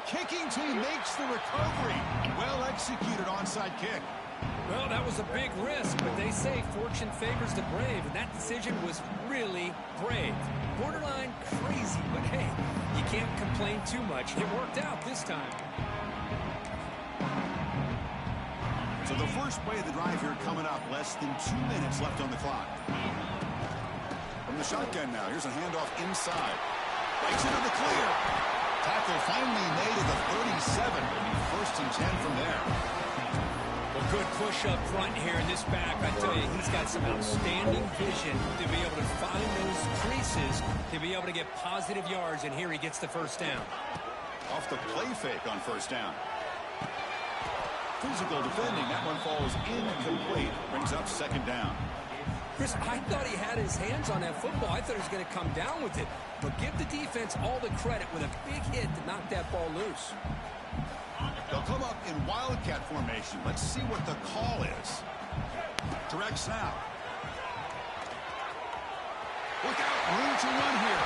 kicking team makes the recovery. Well executed onside kick. Well, that was a big risk, but they say fortune favors the brave, and that decision was really brave. Borderline crazy, but hey, you can't complain too much. It worked out this time. So the first play of the drive here coming up. Less than 2 minutes left on the clock. From the shotgun now, here's a handoff inside. Breaks into the clear. Tackle finally made at the 37. It'll be 1st and 10 from there. Well, good push up front here in this back. I tell you, he's got some outstanding vision to be able to find those creases, to be able to get positive yards, and here he gets the first down. Off the play fake on 1st down. Physical defending. That one falls incomplete. Brings up 2nd down. Chris, I thought he had his hands on that football. I thought he was going to come down with it. But give the defense all the credit with a big hit to knock that ball loose. They'll come up in wildcat formation. Let's see what the call is. Direct snap. Look out, room to run here.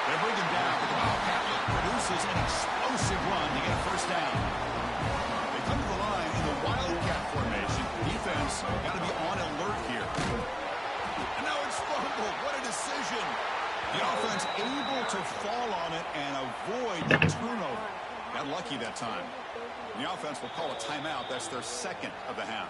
They bring him down, but the wildcat produces an explosive run to get a 1st down. They come to the line in the wildcat formation. Defense got to be on alert here. And now it's fumbled. What a decision. The offense able to fall on it and avoid the turnover. Got lucky that time. The offense will call a timeout. That's their 2nd of the half.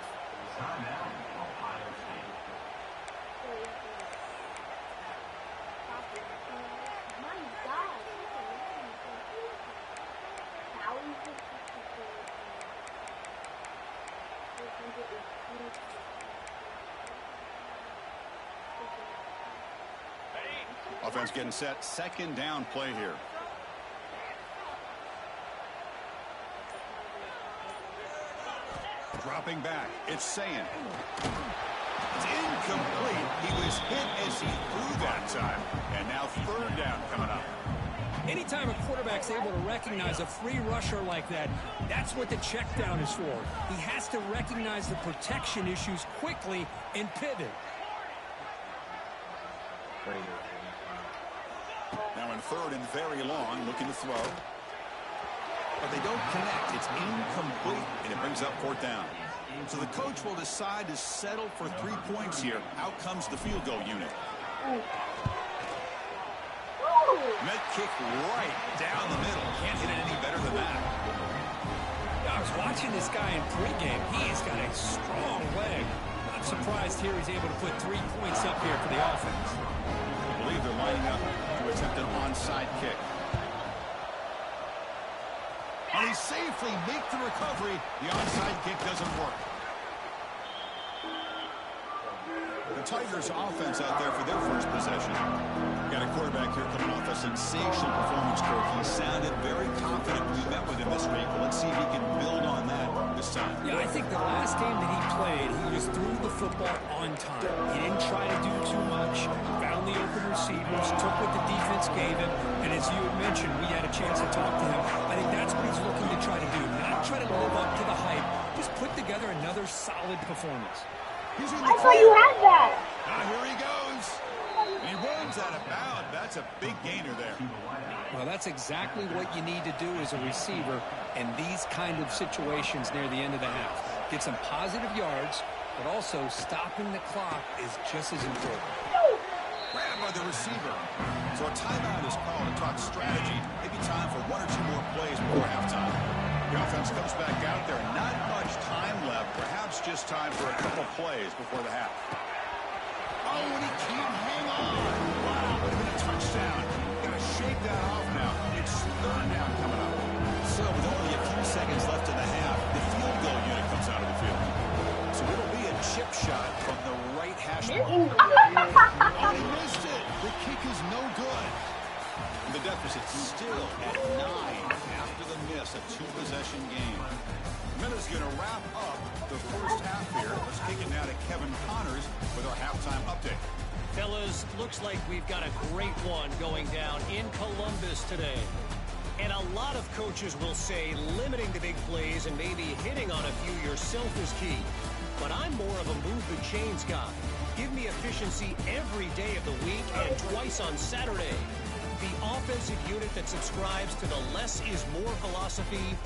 Offense getting set. 2nd down play here. Dropping back. It's Sayin. It's incomplete. He was hit as he threw that time. And now 3rd down coming up. Anytime a quarterback's able to recognize a free rusher like that, that's what the check down is for. He has to recognize the protection issues quickly and pivot. Now in 3rd and very long, looking to throw. But they don't connect. It's incomplete, and it brings up 4th down. So the coach will decide to settle for 3 points here. Out comes the field goal unit. Met kick right down the middle. Can't hit it any better than that. I was watching this guy in pregame. He's got a strong leg. Not surprised here he's able to put 3 points up here for the offense. I believe they're lining up to attempt an onside kick. And he safely make the recovery. The onside kick doesn't work. The Tigers offense out there for their first possession. Got a quarterback here coming off a sensational performance, Kirk. He sounded very confident when we met with him this week. Let's see if he can build on that this time. Yeah, I think the last game that he played, he just threw the football on time. He didn't try to do too much. Found the open receivers, took what the defense gave him, and as you had mentioned, we had a chance to talk to him. I think that's what he's looking to try to do. Not try to live up to the hype. Just put together another solid performance. I thought you had that. Now here he goes. He runs out of bounds. That's a big gainer there. Well, that's exactly what you need to do as a receiver in these kind of situations near the end of the half. Get some positive yards, but also stopping the clock is just as important. Grabbed by the receiver. So a timeout is called to talk strategy. Maybe time for 1 or 2 more plays before halftime. The offense comes back out there. Not much time left. Perhaps just time for a couple plays before the half. Oh, and he can't hang on. Wow, would have been a touchdown. Got to shake that off now. It's 3rd down coming up. So with only a few seconds left in the half, the field goal unit comes out of the field. So it'll be a chip shot from the right hash mark. Oh, he missed it. The kick is no good. The deficit still at 9 after the miss, a 2-possession game. Minutes going to wrap up the first half here. Let's kick it now to Kevin Connors with our halftime update. Fellas, looks like we've got a great one going down in Columbus today. And a lot of coaches will say limiting the big plays and maybe hitting on a few yourself is key. But I'm more of a move the chains guy. Give me efficiency every day of the week and twice on Saturday. the offensive unit that subscribes to the less is more philosophy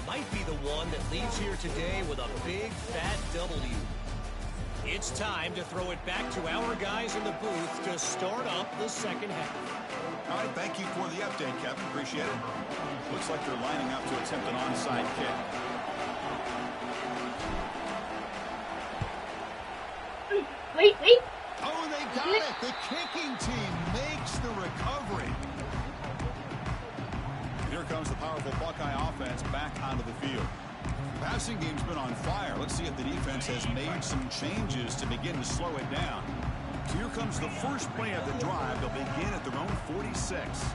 might be the one that leaves here today with a big, fat W. It's time to throw it back to our guys in the booth to start up the second half. All right, thank you for the update, Kevin. Appreciate it. Looks like they're lining up to attempt an onside kick. Wait. Oh, they got it. The kicking team makes the recovery. Here comes the powerful Buckeye offense back onto the field. Passing game's been on fire. Let's see if the defense has made some changes to begin to slow it down. So here comes the first play of the drive. They'll begin at their own 46.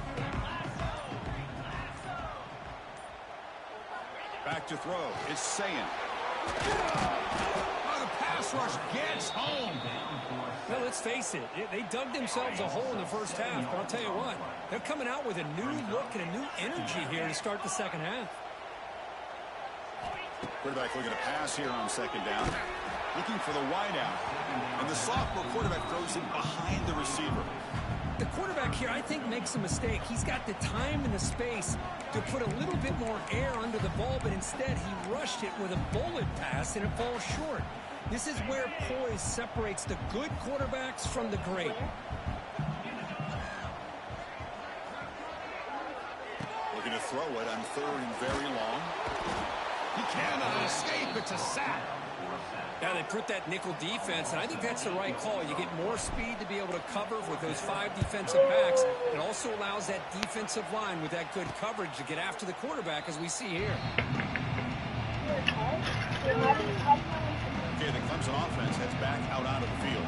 Back to throw. It's Sayin. Oh, the pass rush gets home. Well, let's face it, they dug themselves a hole in the first half, but I'll tell you what, they're coming out with a new look and a new energy here to start the second half. Quarterback looking to pass here on second down. Looking for the wideout. And the sophomore quarterback throws it behind the receiver. The quarterback here, I think, makes a mistake. He's got the time and the space to put a little bit more air under the ball, but instead he rushed it with a bullet pass, and it falls short. This is where poise separates the good quarterbacks from the great. Looking to throw it on third and very long. He cannot escape. It's a sack. Now they put that nickel defense, and I think that's the right call. You get more speed to be able to cover with those 5 defensive backs. It also allows that defensive line with that good coverage to get after the quarterback, as we see here. Okay, the Clemson offense heads back out onto the field.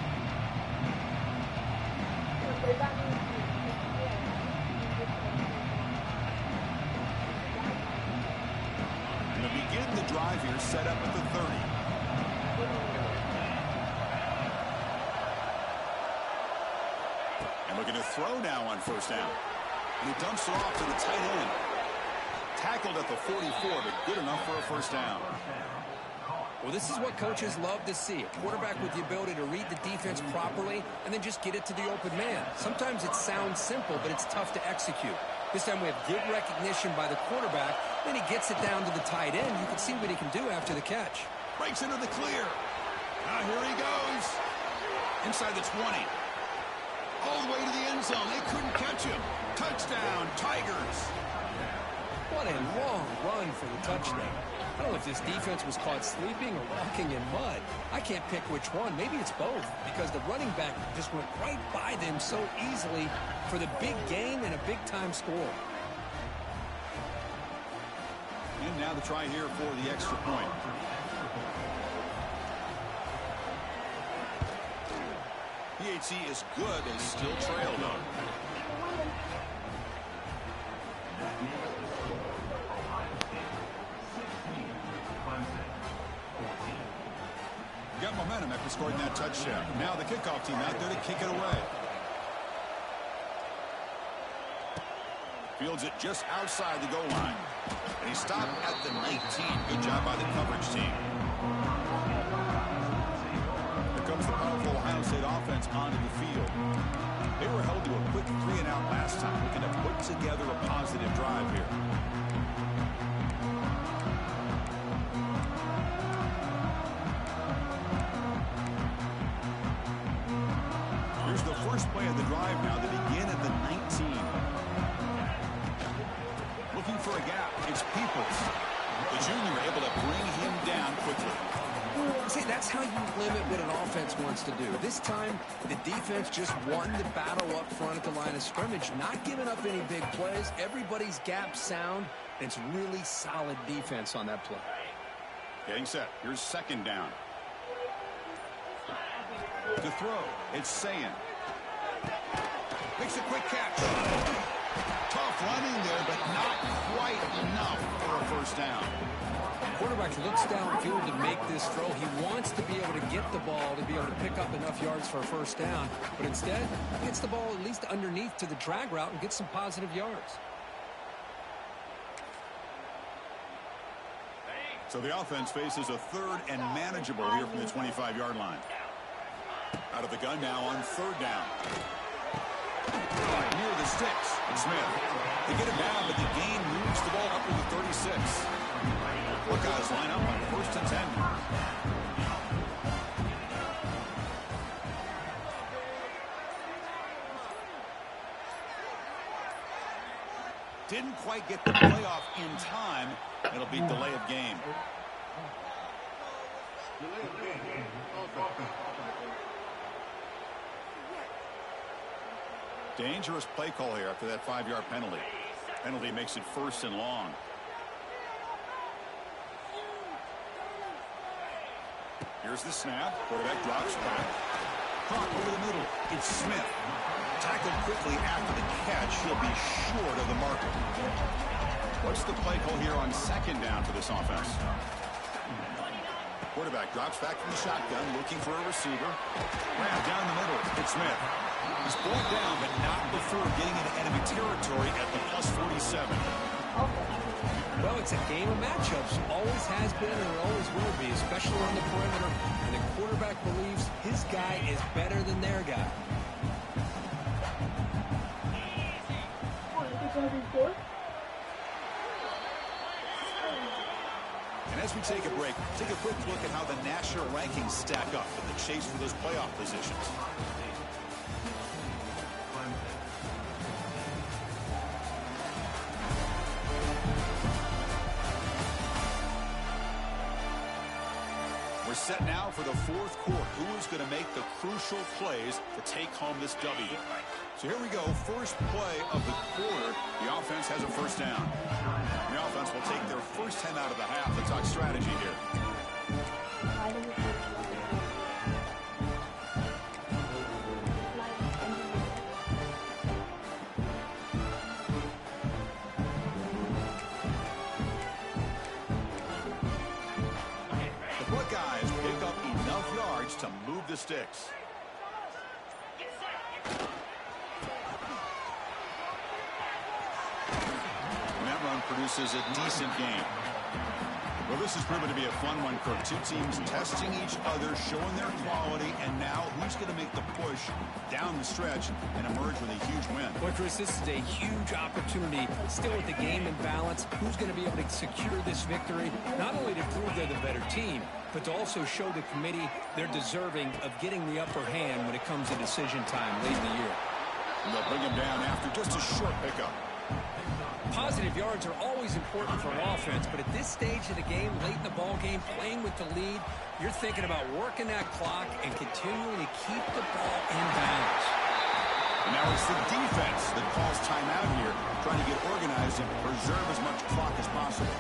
And to begin the drive here, set up at the 30. And looking to throw now on first down. And he dumps it off to the tight end. Tackled at the 44, but good enough for a first down. Well, this is what coaches love to see. A quarterback with the ability to read the defense properly and then just get it to the open man. Sometimes it sounds simple, but it's tough to execute. This time we have good recognition by the quarterback. Then he gets it down to the tight end. You can see what he can do after the catch. Breaks into the clear. Now here he goes. Inside the 20. All the way to the end zone. They couldn't catch him. Touchdown, Tigers. What a long run for the touchdown. I don't know if this defense was caught sleeping or walking in mud. I can't pick which one. Maybe it's both, because the running back just went right by them so easily for the big gain and a big-time score. And now the try here for the extra point. PHC is good. They still trail, though. Got momentum after scoring that touchdown. Now the kickoff team out there to kick it away. Fields it just outside the goal line. And he stopped at the 19. Good job by the coverage team. Here comes the powerful Ohio State offense onto the field. They were held to a quick 3-and-out last time. Looking to put together a positive drive here. Here's the first play of the drive now. They begin at the 19. Looking for a gap. It's Peoples. The junior able to bring him down quickly. See, that's how you limit what an offense wants to do. This time, the defense just won the battle up front at the line of scrimmage, not giving up any big plays. Everybody's gap sound. And it's really solid defense on that play. Getting set. Here's second down. To throw. It's Sayin. Makes a quick catch. Tough running there, but not quite enough for a first down. Quarterback looks downfield to make this throw. He wants to be able to get the ball to be able to pick up enough yards for a first down. But instead, he gets the ball at least underneath to the drag route and gets some positive yards. So the offense faces a third and manageable here from the 25-yard line. Out of the gun now on third down. Near the sticks. It's Smith. They get it down, but the gain moves the ball up to the 36. Buckeyes line up on 1st and 10. Didn't quite get the playoff in time. It'll be delay of game. Dangerous play call here after that 5-yard penalty. Penalty makes it 1st and long. Here's the snap. Quarterback drops back. Caught over the middle. It's Smith. Tackled quickly after the catch. He'll be short of the marker. What's the play call here on 2nd down for this offense? Quarterback drops back from the shotgun, looking for a receiver. Ran down the middle. It's Smith. He's brought down, but not before getting into enemy territory at the +47. Well, it's a game of matchups. Always has been and always will be, especially on the perimeter. And the quarterback believes his guy is better than their guy. And as we take a break, take a quick look at how the national rankings stack up in the chase for those playoff positions. We're set now for the 4th quarter. Who is going to make the crucial plays to take home this W? So here we go. First play of the quarter. The offense has a 1st down. The offense will take their first 10 out of the half. Let's talk strategy here. The Buckeyes pick up enough yards to move the sticks. Produces a decent game. Well, this has proven to be a fun one, Kirk. 2 teams testing each other, showing their quality, and now who's going to make the push down the stretch and emerge with a huge win? Well, Chris, this is a huge opportunity. Still with the game in balance, who's going to be able to secure this victory? Not only to prove they're the better team, but to also show the committee they're deserving of getting the upper hand when it comes to decision time late in the year. And they'll bring him down after just a short pickup. Positive yards are always important for an offense, but at this stage of the game, late in the ball game, playing with the lead, you're thinking about working that clock and continuing to keep the ball in bounds. Now it's the defense that calls timeout here, trying to get organized and preserve as much clock as possible.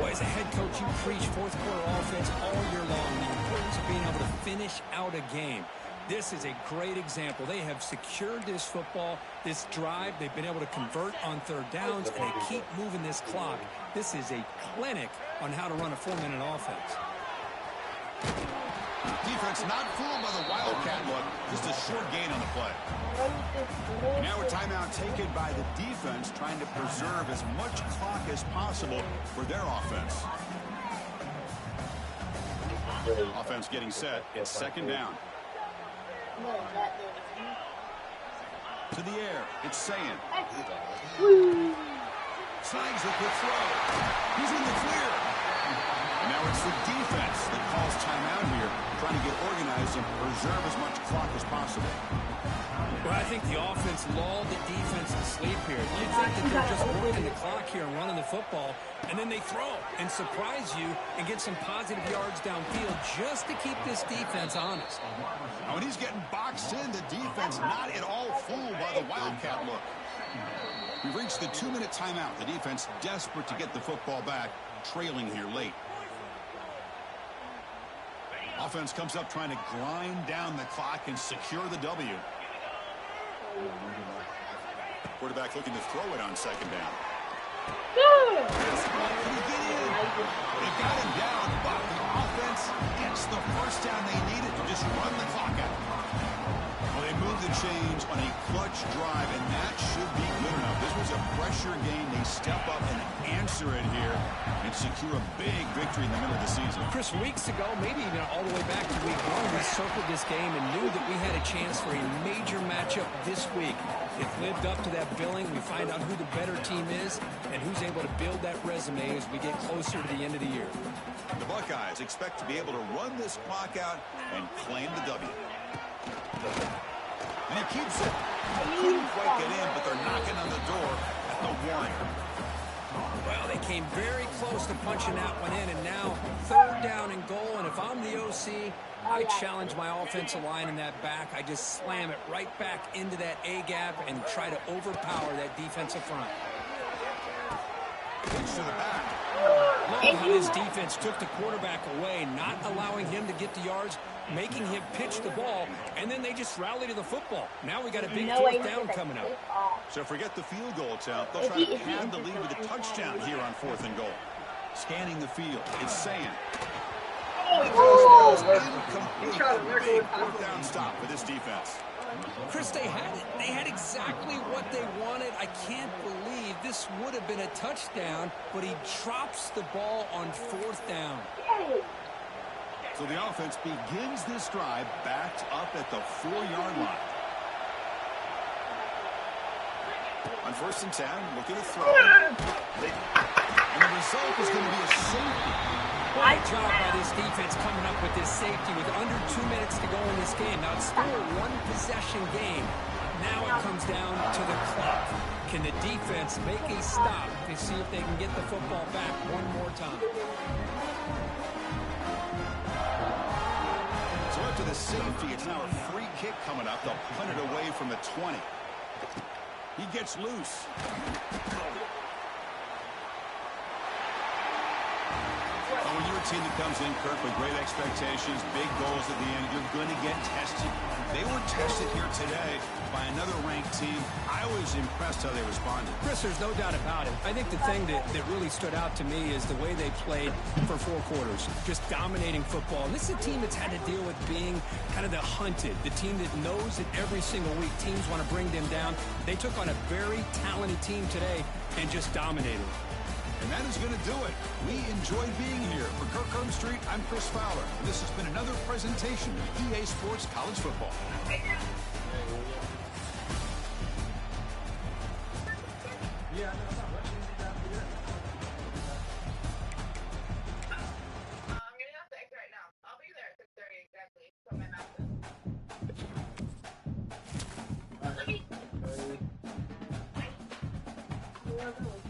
Well, as a head coach, you preach 4th quarter offense all year long, the importance of being able to finish out a game. This is a great example. They have secured this football, this drive. They've been able to convert on 3rd downs, and they keep moving this clock. This is a clinic on how to run a 4-minute offense. Defense not fooled by the Wildcat look. Just a short gain on the play. Now a timeout taken by the defense, trying to preserve as much clock as possible for their offense. Offense getting set. It's 2nd down. To the air. It's Sayin. Signs the quick throw. He's in the clear. And now it's the defense that calls timeout here, trying to get organized and preserve as much clock as possible. Well, I think the offense lulled the defense to sleep here. You think that they're just working the clock here and running the football, and then they throw and surprise you and get some positive yards downfield just to keep this defense honest. Now, when he's getting boxed in, the defense not at all fooled by the Wildcat look. We've reached the 2-minute timeout. The defense desperate to get the football back, trailing here late. Offense comes up trying to grind down the clock and secure the W. Quarterback looking to throw it on 2nd down. Can he get in? They got him down, but the offense gets the first down they needed to just run the clock out. Well, they moved the chains on a clutch drive, and that should be good enough. This was a pressure game. They step up and answer it here and secure a big victory in the middle of the season. Chris, weeks ago, maybe even all the way back to week 1, we circled this game and knew that we had a chance for a major matchup this week. It lived up to that billing. We find out who the better team is and who's able to build that resume as we get closer to the end of the year. The Buckeyes expect to be able to run this clock out and claim the W. And he keeps it. Couldn't quite get in, but they're knocking on the door at the 1. Well, they came very close to punching that one in, and now 3rd down and goal. And if I'm the OC, I challenge my offensive line in that back. I just slam it right back into that A-gap and try to overpower that defensive front. Pitch to the back. Love how his defense took the quarterback away, not allowing him to get the yards, making him pitch the ball, and then they just rally to the football. Now we got a big 4th down coming up. So forget the field goal attempt. They'll try to pad the lead with a touchdown here on 4th and goal. Scanning the field. It's saying. Incomplete. Big 4th down stop for this defense. Chris, they had exactly what they wanted. I can't believe this would have been a touchdown, but he drops the ball on 4th down. So the offense begins this drive backed up at the 4-yard line. On 1st and 10, looking to throw. And the result is going to be a safety. Great job by this defense coming up with this safety with under 2 minutes to go in this game. Now, it's still a 1-possession game. Now it comes down to the clock. Can the defense make a stop to see if they can get the football back one more time? So after the safety, it's now a free kick coming up. They'll punt it away from the 20. He gets loose. When you're a team that comes in, Kirk, with great expectations, big goals at the end, you're going to get tested. They were tested here today by another ranked team. I was impressed how they responded. Chris, there's no doubt about it. I think the thing that really stood out to me is the way they played for 4 quarters, just dominating football. And this is a team that's had to deal with being kind of the hunted, the team that knows that every single week teams want to bring them down. They took on a very talented team today and just dominated. And that is going to do it. We enjoyed being here. For Kirk Street, I'm Chris Fowler. And this has been another presentation of EA Sports College Football. I'm getting off the exit right now. I'll be there at 6:30 exactly. Put my mask on. Let me.